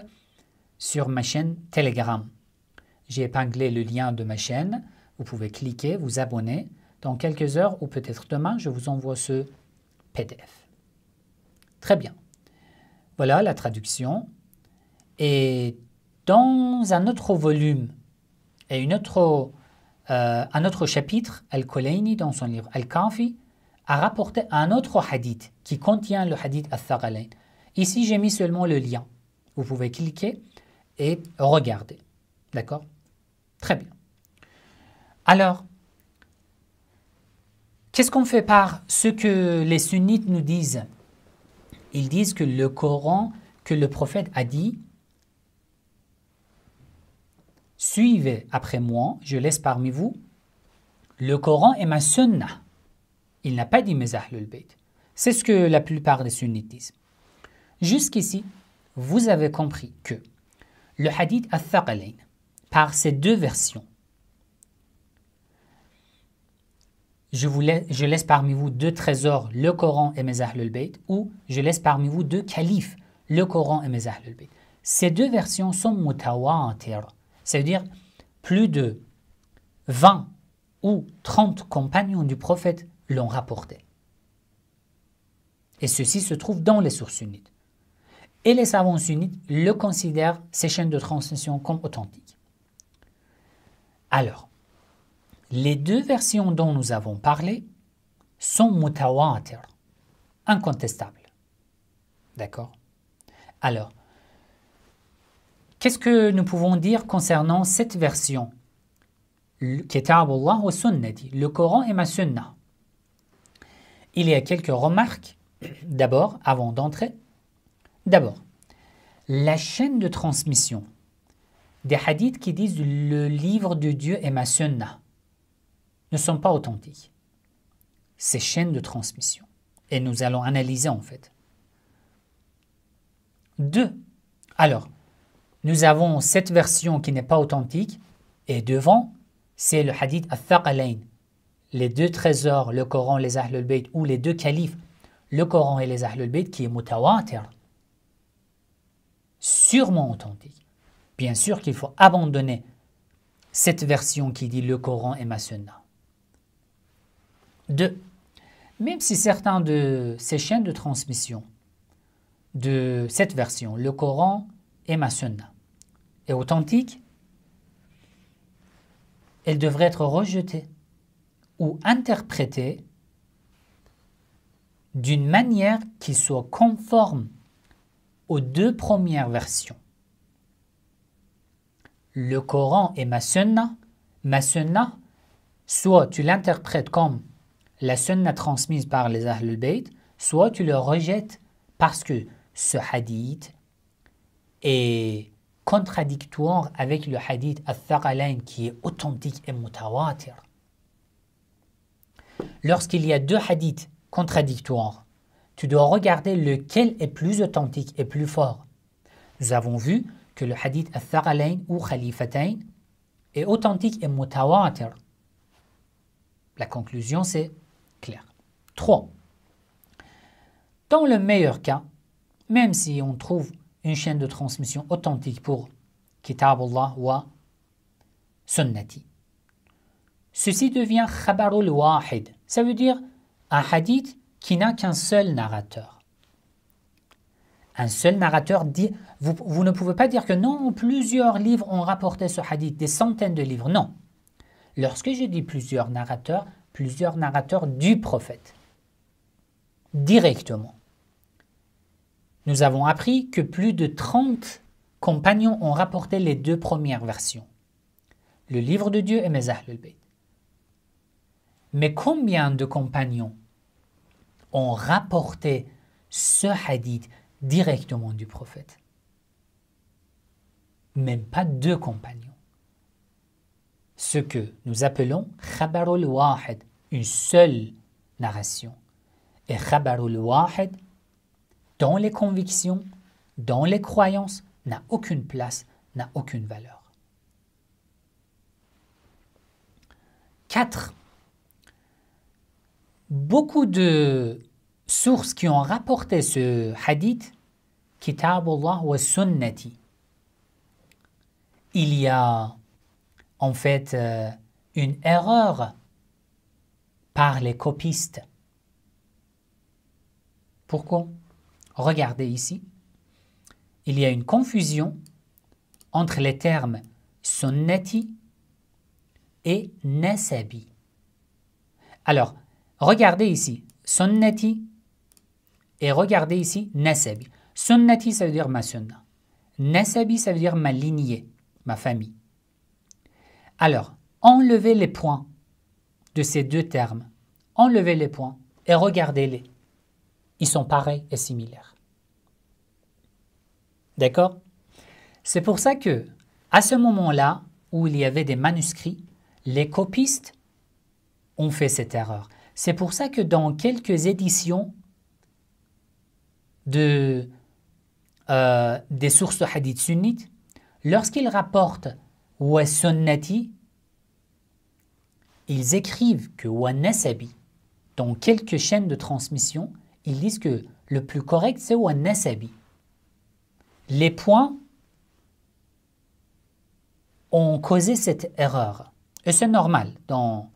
Speaker 1: sur ma chaîne Telegram. J'ai épinglé le lien de ma chaîne. Vous pouvez cliquer, vous abonner. Dans quelques heures ou peut-être demain, je vous envoie ce PDF. Très bien. Voilà la traduction. Et dans un autre volume et un autre chapitre, Al-Kulayni, dans son livre Al-Kafi, a rapporté un autre hadith qui contient le hadith Al-Thaqalayn. Ici, j'ai mis seulement le lien. Vous pouvez cliquer et regarder. D'accord? Très bien. Alors, qu'est-ce qu'on fait par ce que les sunnites nous disent? Ils disent que le Coran, que le prophète a dit, suivez après moi, je laisse parmi vous, le Coran est ma sunnah. Il n'a pas dit mes ahlul bayt. C'est ce que la plupart des sunnites disent. Jusqu'ici, vous avez compris que le hadith al-Thaqalayn, par ces deux versions, je laisse parmi vous deux trésors, le Coran et mes ahlul bayt, ou je laisse parmi vous deux califes, le Coran et mes ahlul bayt. Ces deux versions sont mutawatir. Ça veut dire plus de 20 ou 30 compagnons du prophète l'ont rapporté. Et ceci se trouve dans les sources sunnites. Et les savants sunnites le considèrent, ces chaînes de transmission, comme authentiques. Alors, les deux versions dont nous avons parlé sont mutawatir, incontestables. D'accord? Alors, qu'est-ce que nous pouvons dire concernant cette version? Kitabullah wa sunnati, le Coran et ma sunnah. Il y a quelques remarques, d'abord, avant d'entrer. D'abord, la chaîne de transmission des hadiths qui disent le livre de Dieu et ma sunnah ne sont pas authentiques. Ces chaînes de transmission. Et nous allons analyser en fait. Deux, alors, nous avons cette version qui n'est pas authentique et devant, c'est le hadith al-Thaqalayn. Les deux trésors, le Coran, les Ahlul Bayt, ou les deux califes, le Coran et les Ahlul Bayt, qui est mutawatir. Sûrement authentique. Bien sûr qu'il faut abandonner cette version qui dit le Coran et ma sunnah. Deux, même si certains de ces chaînes de transmission de cette version, le Coran et ma sunnah, est authentique, elle devrait être rejetée ou interprétée d'une manière qui soit conforme aux deux premières versions. Le Coran et ma sunnah, soit tu l'interprètes comme la sunnah transmise par les Ahlul Bayt, soit tu le rejettes parce que ce hadith est contradictoire avec le hadith al-Thaqalayn qui est authentique et mutawatir. Lorsqu'il y a deux hadiths contradictoires, tu dois regarder lequel est plus authentique et plus fort. Nous avons vu que le hadith al-Thaqalayn ou Khalifatayn est authentique et mutawatir. La conclusion, c'est clair. 3. Dans le meilleur cas, même si on trouve une chaîne de transmission authentique pour Kitabullah wa Sunnati, ceci devient Khabarul Wahid. Ça veut dire un hadith qui n'a qu'un seul narrateur. Un seul narrateur dit, vous ne pouvez pas dire que non, plusieurs livres ont rapporté ce hadith, des centaines de livres. Non. Lorsque je dis plusieurs narrateurs du prophète. Directement. Nous avons appris que plus de 30 compagnons ont rapporté les deux premières versions. Le livre de Dieu et mes Ahlul Bayt. Mais combien de compagnons ont rapporté ce hadith directement du prophète? Même pas 2 compagnons. Ce que nous appelons Khabarul Wahid, une seule narration. Et Khabarul Wahid, dans les convictions, dans les croyances, n'a aucune place, n'a aucune valeur. 4. Beaucoup de sources qui ont rapporté ce hadith, Kitabullah wa Sunnati, il y a en fait une erreur par les copistes. Pourquoi? regardez ici, il y a une confusion entre les termes sunnati et nasabi. Alors, regardez ici, sunnati et regardez ici, nasabi. Sunnati, ça veut dire ma sunna. Nasabi, ça veut dire ma lignée, ma famille. Alors, enlevez les points de ces deux termes. Enlevez les points et regardez-les. Ils sont pareils et similaires. D'accord? C'est pour ça que, à ce moment-là, où il y avait des manuscrits, les copistes ont fait cette erreur. C'est pour ça que dans quelques éditions des sources de hadith sunnites, lorsqu'ils rapportent wa sunnati, ils écrivent que wa nasabi. Dans quelques chaînes de transmission, ils disent que le plus correct c'est wa nasabi. Les points ont causé cette erreur. Et c'est normal. Dans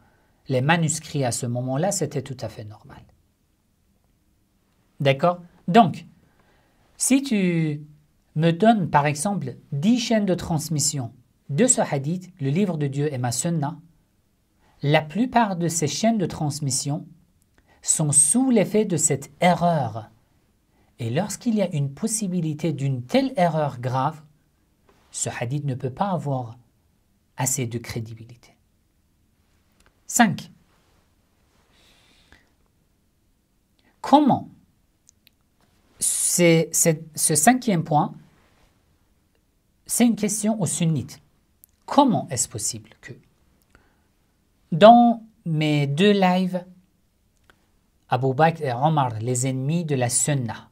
Speaker 1: les manuscrits à ce moment-là, c'était tout à fait normal. D'accord? Donc, si tu me donnes par exemple 10 chaînes de transmission de ce hadith, le livre de Dieu et ma sunna, la plupart de ces chaînes de transmission sont sous l'effet de cette erreur. Et lorsqu'il y a une possibilité d'une telle erreur grave, ce hadith ne peut pas avoir assez de crédibilité. 5. Comment ce cinquième point, c'est une question aux sunnites. Comment est-ce possible que dans mes 2 lives, Abu Bakr et Omar, les ennemis de la sunna,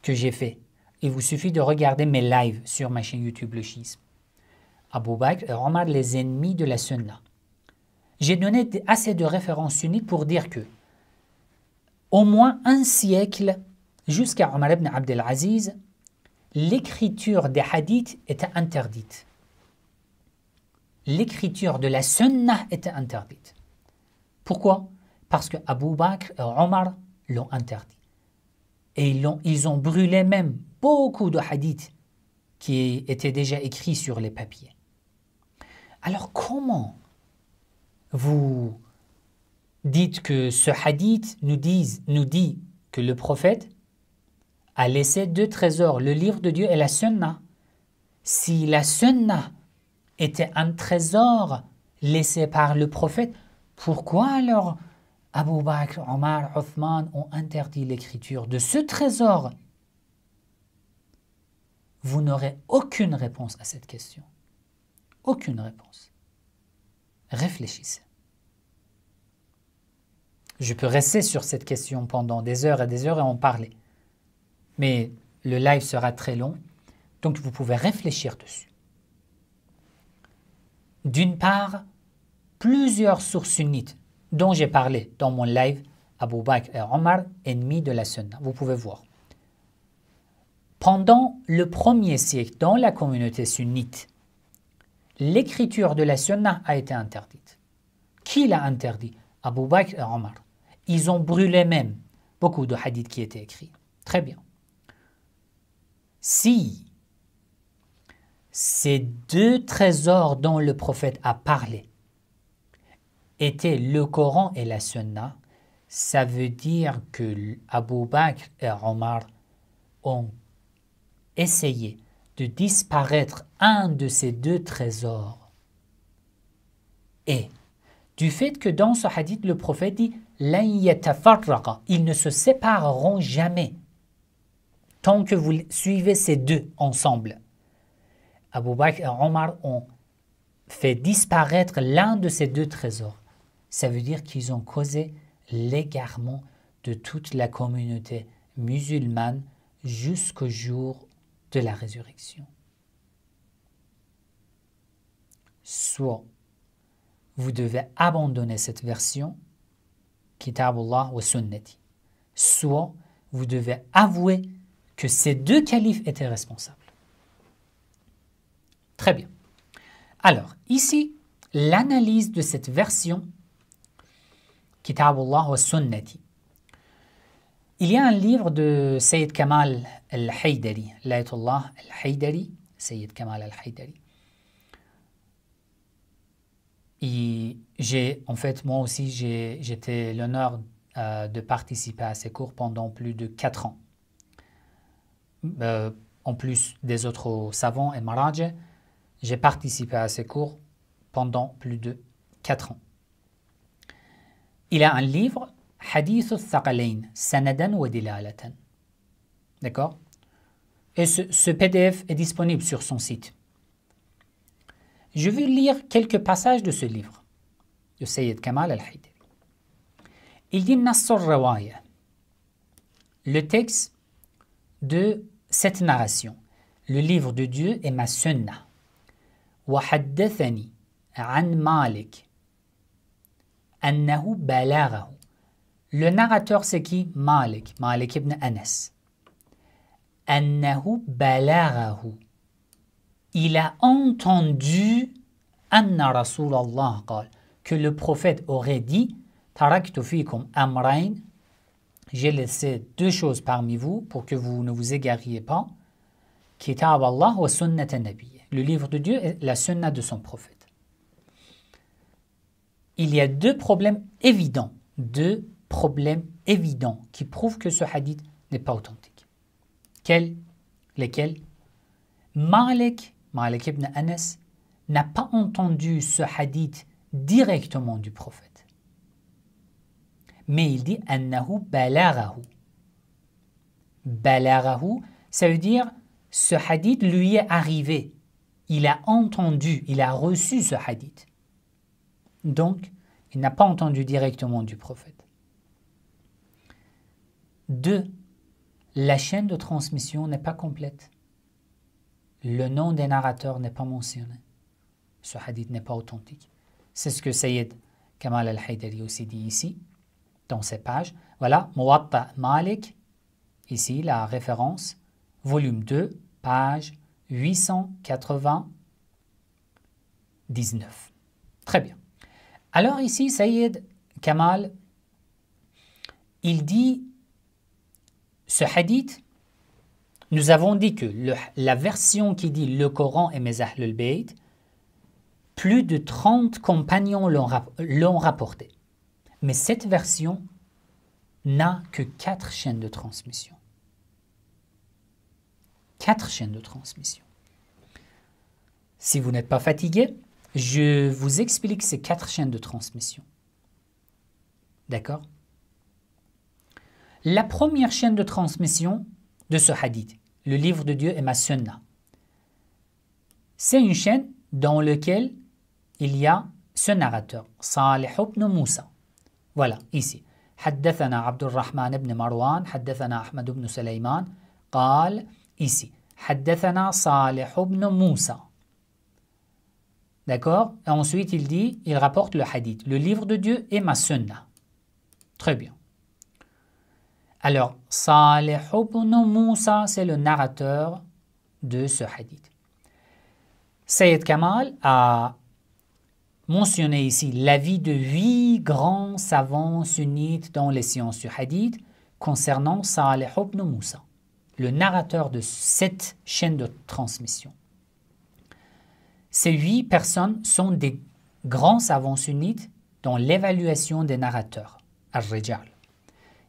Speaker 1: que j'ai fait, il vous suffit de regarder mes lives sur ma chaîne YouTube Le Schisme. Abu Bakr et Omar, les ennemis de la sunna. J'ai donné assez de références sunnites pour dire que au moins un siècle, jusqu'à Omar ibn Abdel Aziz, l'écriture des hadiths était interdite. L'écriture de la sunna était interdite. Pourquoi? Parce que Abu Bakr et Omar l'ont interdit. Et ils ont brûlé même beaucoup de hadiths qui étaient déjà écrits sur les papiers. Alors comment vous dites que ce hadith nous dit que le prophète a laissé 2 trésors, le livre de Dieu et la sunna? Si la sunna était un trésor laissé par le prophète, pourquoi alors Abu Bakr, Omar, Othman ont interdit l'écriture de ce trésor? Vous n'aurez aucune réponse à cette question. Aucune réponse. Réfléchissez. Je peux rester sur cette question pendant des heures et en parler. Mais le live sera très long, donc vous pouvez réfléchir dessus. D'une part, plusieurs sources sunnites dont j'ai parlé dans mon live, Abu Bakr et Omar, ennemis de la sunna. Vous pouvez voir. Pendant le 1er siècle, dans la communauté sunnite, l'écriture de la sunna a été interdite. Qui l'a interdit? Abu Bakr et Omar. Ils ont brûlé même beaucoup de hadiths qui étaient écrits. Très bien. Si ces 2 trésors dont le prophète a parlé étaient le Coran et la Sunna, ça veut dire que Abu Bakr et Omar ont essayé de disparaître un de ces 2 trésors. Et du fait que dans ce hadith, le prophète dit « Lan yatafarraqa » ils ne se sépareront jamais tant que vous suivez ces 2 ensemble. Abu Bakr et Omar ont fait disparaître l'un de ces 2 trésors. Ça veut dire qu'ils ont causé l'égarement de toute la communauté musulmane jusqu'au jour de la résurrection. Soit vous devez abandonner cette version, Kitabullah wa Sunnati, soit vous devez avouer que ces 2 califes étaient responsables. Très bien. Alors, ici, l'analyse de cette version, Kitabullah wa Sunnati. Il y a un livre de Sayyid Kamal al-Haydari, l'Ayatollah al-Haydari, Sayyid Kamal al-Haydari. En fait, moi aussi, j'étais l'honneur de participer à ces cours pendant plus de 4 ans. En plus des autres savants et marajeh, j'ai participé à ces cours pendant plus de 4 ans. Il a un livre, Hadith al-Thaqalayn, Sanadan wa Dilalatan. D'accord? Et ce PDF est disponible sur son site. Je vais lire quelques passages de ce livre, de Sayyid Kamal al-Haydari. Il dit Nass al-Rawaya, le texte de cette narration. Le livre de Dieu est ma sunnah. Wa haddathani an Malik annahu balaghahu. Le narrateur c'est qui? Malik ibn Anas. Annahu balaghahu. Il a entendu anna Rasulallah qal, que le prophète aurait dit taraktu fikum amrayn, j'ai laissé 2 choses parmi vous pour que vous ne vous égariez pas. Kitab Allah wa sunnata nabiyyi, le livre de Dieu et la sunna de son prophète. Il y a 2 problèmes évidents, qui prouvent que ce hadith n'est pas authentique. Lesquels? Malik ibn Anas n'a pas entendu ce hadith directement du prophète. Mais il dit annahu balaghahu. Balaghahu, ça veut dire ce hadith lui est arrivé. Il a entendu, il a reçu ce hadith. Donc, il n'a pas entendu directement du prophète. 2. La chaîne de transmission n'est pas complète. Le nom des narrateurs n'est pas mentionné. Ce hadith n'est pas authentique. C'est ce que Sayyid Kamal al-Haydari aussi dit ici, dans ces pages. Voilà, Muwatta Malik, ici la référence, volume 2, page 899. Très bien. Alors ici, Sayyid Kamal, il dit, ce hadith, nous avons dit que la version qui dit le Coran et mes Ahlul Bayt, plus de 30 compagnons l'ont rapporté. Mais cette version n'a que 4 chaînes de transmission. 4 chaînes de transmission. Si vous n'êtes pas fatigué, je vous explique ces 4 chaînes de transmission. D'accord? La première chaîne de transmission de ce hadith, le livre de Dieu et ma sunnah, c'est une chaîne dans laquelle il y a ce narrateur, Salih ibn Moussa. Voilà, ici. حدثنا عبد الرحمن بن مروان حدثنا أحمد بن سليمان قال ici. حدثنا صالح بن موسى. D'accord? Et ensuite, il rapporte le hadith. Le livre de Dieu et ma sunnah. Très bien. Alors, Salih ibn Moussa, c'est le narrateur de ce hadith. Sayyid Kamal a mentionné ici l'avis de 8 grands savants sunnites dans les sciences du hadith concernant Salih ibn Moussa, le narrateur de cette chaîne de transmission. Ces 8 personnes sont des grands savants sunnites dans l'évaluation des narrateurs, al-Rijal.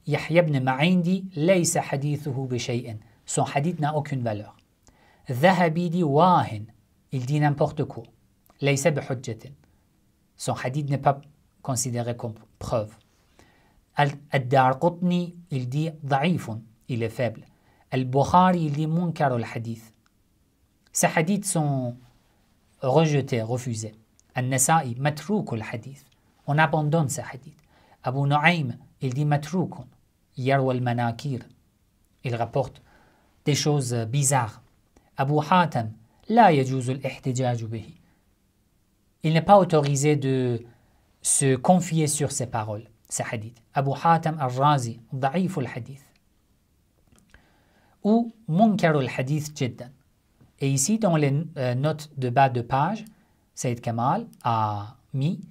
Speaker 1: Yahya ibn Ma'in dit « Laysa hadithuhu bi shay'in » son hadith n'a aucune valeur. Dhahabi dit « Wahin » il dit n'importe quoi. « Laysa bi hujjatin » son hadith n'est pas considéré comme preuve. Al-Darqutni il dit « Da'ifun » il est faible. Al-Bukhari il dit « Munkar al-hadith » ces hadiths sont rejetés, refusés. Al-Nasa'i « Matrouk al-hadith » on abandonne ces hadiths. Abu Nu'aym il dit « Matroukun » Yarwa al-Manakir il rapporte des choses bizarres. Abu Hatam la yajuzu al-ihtijaju bihi il n'est pas autorisé de se confier sur ces paroles, ces hadiths. Abu Hatam al-Razi da'if al-hadith ou munkar al-hadith jiddan. Et ici dans les notes de bas de page, Sayyid Kamal a mis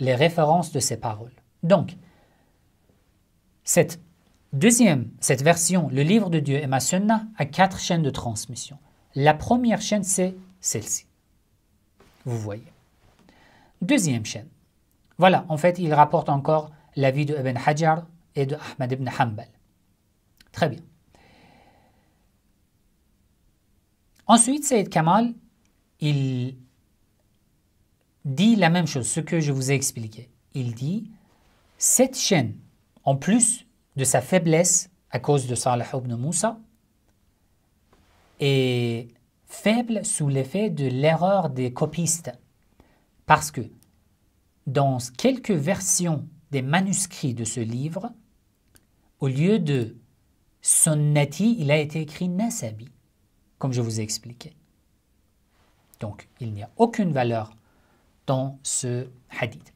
Speaker 1: les références de ces paroles. Donc, cette Deuxième, cette version, le livre de Dieu et ma sunna, a 4 chaînes de transmission. La première chaîne, c'est celle-ci. Vous voyez. Deuxième chaîne. Voilà, en fait, il rapporte encore l'avis de Ibn Hajar et de Ahmad ibn Hanbal. Très bien. Ensuite, Sayyid Kamal, il dit la même chose, ce que je vous ai expliqué. Il dit, cette chaîne, en plus de sa faiblesse à cause de Salih ibn Moussa, est faible sous l'effet de l'erreur des copistes. Parce que dans quelques versions des manuscrits de ce livre, au lieu de Sunnati, il a été écrit Nasabi, comme je vous ai expliqué. Donc, il n'y a aucune valeur dans ce hadith.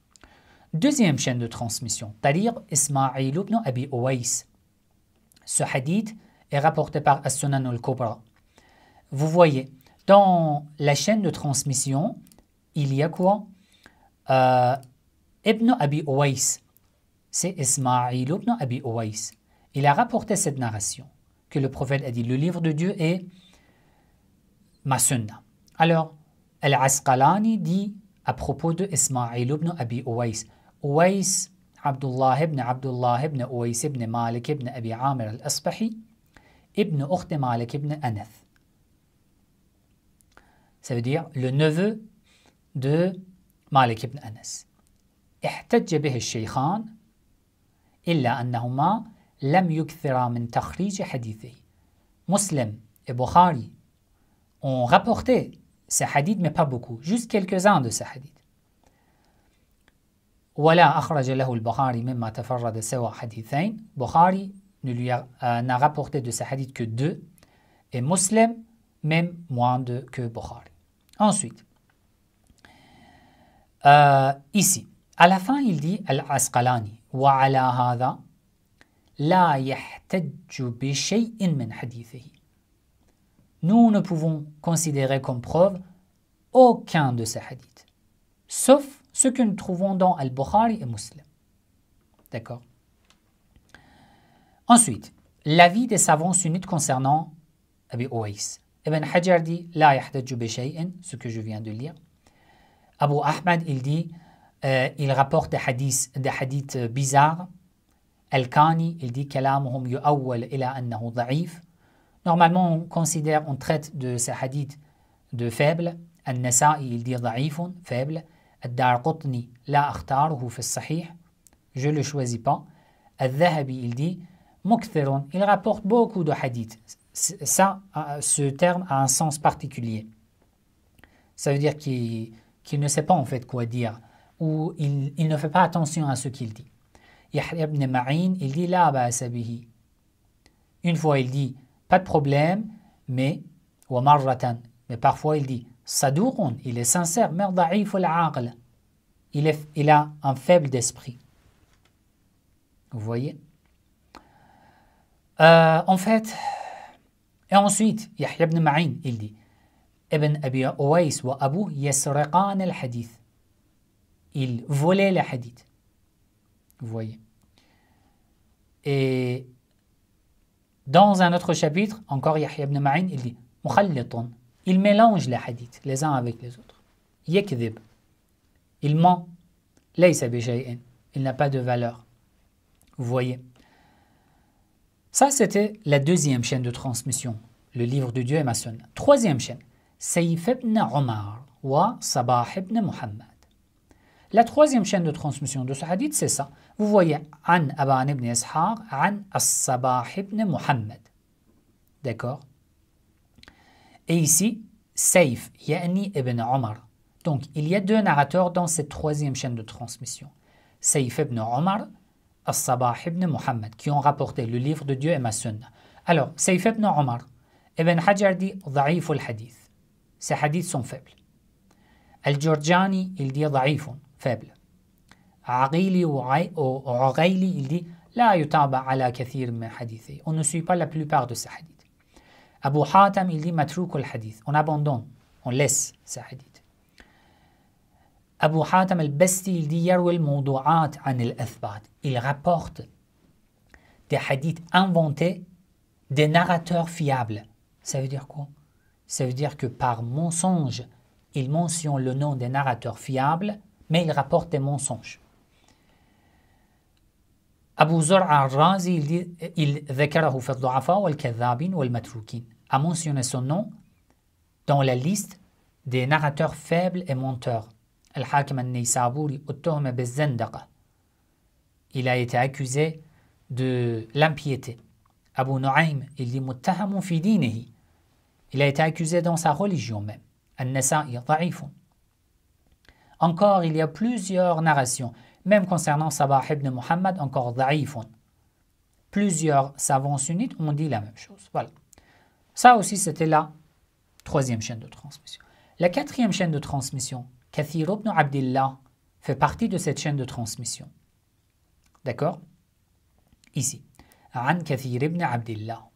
Speaker 1: Deuxième chaîne de transmission, Tariq Ismaïl ibn Abi Uwais. Ce hadith est rapporté par As-Sunan al-Kubra. Vous voyez, dans la chaîne de transmission, il y a quoi? Ibn Abi Uwais, c'est Ismaïl ibn Abi Uwais. Il a rapporté cette narration, que le prophète a dit, le livre de Dieu est ma sunna. Alors, Al-Asqalani dit à propos de Ismaïl ibn Abi Uwais, Uwais Abdullah ibn Uwais ibn Malik ibn Abi Amir al-Asbahi ibn Ukht Malik ibn Anath. Ça veut dire le neveu de Malik ibn Anas. احتج به الشيخان إلا أنهما لم يكثرا من تخريج حديثه. Muslim et Bukhari ont rapporté ces hadiths, mais pas beaucoup, juste quelques-uns de ces hadiths. ولا أخرج له البخاري مما تفرد سوى حديثين. Bukhari n'a rapporté de ces hadiths que 2, et Muslim même moins que Bukhari. Ensuite, ici, à la fin, il dit Al-Asqalani وعلى هذا لا يحتج بشيء من حديثه. Nous ne pouvons considérer comme preuve aucun de ces hadiths, sauf ce que nous trouvons dans Al-Bukhari et Muslim. D'accord? Ensuite, l'avis des savants sunnites concernant Abi Uwais. Ibn Hajar dit لا يحتج بشيء, ce que je viens de lire. Abu Ahmad, il dit, il rapporte des hadiths bizarres. Al-Kani, il dit كلامهم يؤول إلى أنه ضعيف. Normalement, on considère, on traite de ces hadiths de faibles. Al-Nasa'i, il dit ضعيف, faible. Al-Darqutni, لا أختاره في الصحيح, je ne le choisis pas. Al-Dhahabi, il dit مكثر, il rapporte beaucoup de hadiths. Ça, ce terme a un sens particulier. Ça veut dire qu'il ne sait pas en fait quoi dire, ou il ne fait pas attention à ce qu'il dit. Yahya ibn Ma'in, il dit la ba'sa bihi. Une fois il dit pas de problème, mais wa marratan, mais parfois il dit saduqun, il est sincère, mais da'if al-aql, il a un faible d'esprit. Vous voyez? En fait, et ensuite Yahya ibn Ma'in, il dit Ibn Abi Uwais wa Abu yasriqan al-hadith. Ils volaient les hadiths. Vous voyez. Et dans un autre chapitre, encore Yahya ibn Ma'in, il dit Mukhallitun. Il mélange les hadiths les uns avec les autres. Yakdhib. Il ment. Laysa bi shay'in. Il n'a pas de valeur. Vous voyez. Ça, c'était la deuxième chaîne de transmission, le livre de Dieu et ma sunna. Troisième chaîne, Sayf ibn Omar wa Sabah ibn Muhammad. La troisième chaîne de transmission de ce hadith, c'est ça. Vous voyez, An Aban ibn Ishaq, An As-Sabah ibn Muhammad. D'accord? Et ici, Sayf, Yani ibn Omar. Donc, il y a 2 narrateurs dans cette troisième chaîne de transmission. Sayf ibn Omar, As-Sabah ibn Muhammad, qui ont rapporté le livre de Dieu et ma sunna. Alors, Sayf ibn Omar, Ibn Hajar dit ضعيف الحديث. Ces hadiths sont faibles. Al-Jurjani, il dit ضعيف, faible. Aqili ou Ughayli, il dit لا يتابع على كثير من حديثه. On ne suit pas la plupart de ces hadiths. Abu Hatam, il dit متروك الحديث. On abandonne, on laisse ces hadiths. Abu Hatam al-Basti, il dit يروي الموضوعات عن الأثبات. Il rapporte des hadiths inventés, des narrateurs fiables. Ça veut dire quoi? Ça veut dire que par mensonge, ils mentionnent le nom des narrateurs fiables, mais ils rapportent des mensonges. Abu Zur'a al-Razi, il ذكره في الضعفاء والكذابين والمتروكين, a mentionné son nom dans la liste des narrateurs faibles et menteurs. Al-Hakim al-Naysaburi اتهم بالزندقة. Il a été accusé de l'impiété. Abu Nu'aym, il dit muttahamun fi dinihi. Il a été accusé dans sa religion même. An-Nasa'i da'ifun. Encore, il y a plusieurs narrations, même concernant Sabah ibn Muhammad, encore da'ifun. Plusieurs savants sunnites ont dit la même chose. Voilà. Ça aussi, c'était la troisième chaîne de transmission. La quatrième chaîne de transmission, Kathir ibn Abdillah, fait partie de cette chaîne de transmission. D'accord? Ici. An Kathir ibn Abdillah.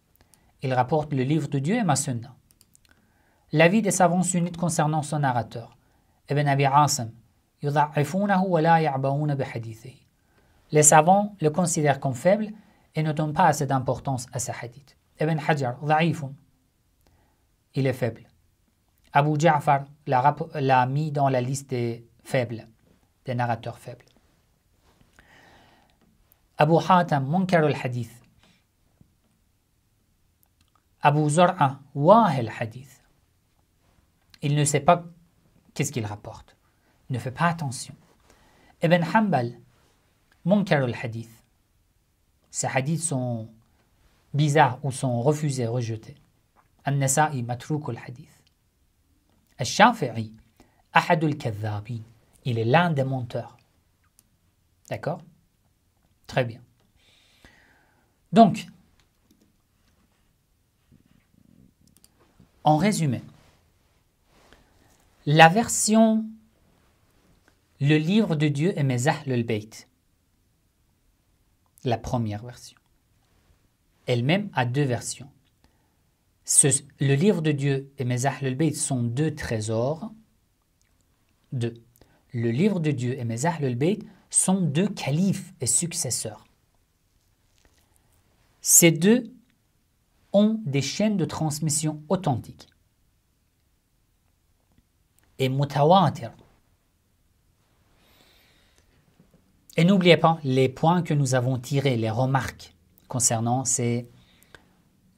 Speaker 1: Il rapporte le livre de Dieu et ma sunna. L'avis des savants sunnites concernant son narrateur. Ibn Abi Asim. يضعفونه ولا يعبؤون بحديثه. Les savants le considèrent comme faible et ne donnent pas assez d'importance à sa hadith. Ibn Hajar, ضعيف. Il est faible. Abu Ja'far l'a mis dans la liste des faibles, des narrateurs faibles. Abu Hatam, munkar al-hadith. Abu Zur'a, wah al-hadith. Il ne sait pas qu'est-ce qu'il rapporte. Il ne fait pas attention. Ibn Hanbal, munkar al-hadith. Ces hadiths sont bizarres ou sont refusés, rejetés. An-Nasa'i, matrouk al-hadith. Al-Shafi'i, ahad al-kadhabin. Il est l'un des menteurs. D'accord? Très bien. Donc, en résumé, la version le livre de Dieu et mes Ahl al-Bayt, la première version, elle-même a deux versions. Le livre de Dieu et mes Ahl al-Bayt sont deux trésors. Deux. Le livre de Dieu et mes Ahl al-Bayt sont deux califes et successeurs. Ces deux ont des chaînes de transmission authentiques et mutawatir. Et n'oubliez pas les points que nous avons tirés, les remarques concernant ces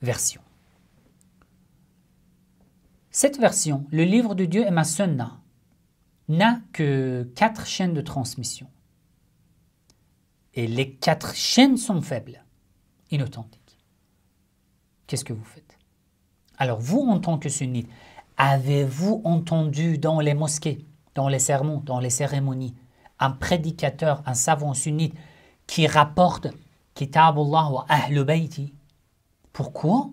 Speaker 1: versions. Cette version, le livre de Dieu et ma sunna, n'a que 4 chaînes de transmission. Et les 4 chaînes sont faibles, inauthentiques. Qu'est-ce que vous faites? Alors vous, en tant que sunnite, avez-vous entendu dans les mosquées, dans les sermons, dans les cérémonies, un prédicateur, un savant sunnite qui rapporte Kitabullah wa Ahl Bayti? Pourquoi?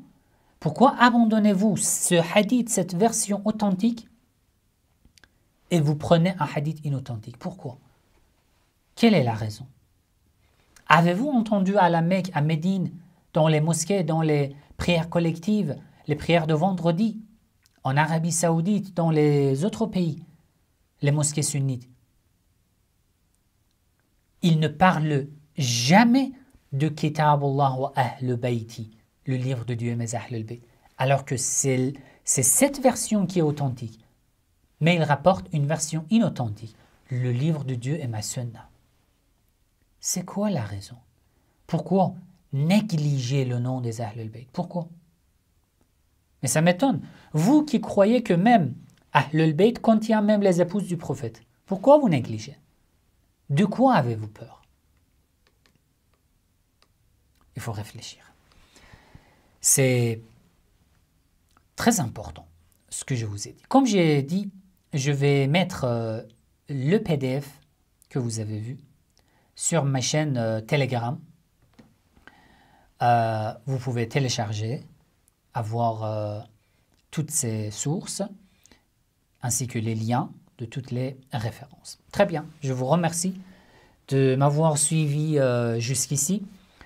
Speaker 1: Pourquoi abandonnez-vous ce hadith, cette version authentique, et vous prenez un hadith inauthentique? Pourquoi? Quelle est la raison? Avez-vous entendu à la Mecque, à Médine, dans les mosquées, dans les prières collectives, les prières de vendredi, en Arabie Saoudite, dans les autres pays, les mosquées sunnites? Ils ne parlent jamais de Kitabullah wa Ahl Bayti, le livre de Dieu et mes Ahl al-Bayt, alors que c'est cette version qui est authentique. Mais ils rapportent une version inauthentique, le livre de Dieu et ma sunna. C'est quoi la raison? Pourquoi négliger le nom des Ahl al-Bayt? Pourquoi? Mais ça m'étonne. Vous qui croyez que même Ahl al-Bayt contient même les épouses du prophète, pourquoi vous négligez? De quoi avez-vous peur? Il faut réfléchir. C'est très important ce que je vous ai dit. Comme j'ai dit, je vais mettre le PDF que vous avez vu sur ma chaîne Telegram. Vous pouvez télécharger, avoir toutes ces sources, ainsi que les liens de toutes les références. Très bien, je vous remercie de m'avoir suivi jusqu'ici.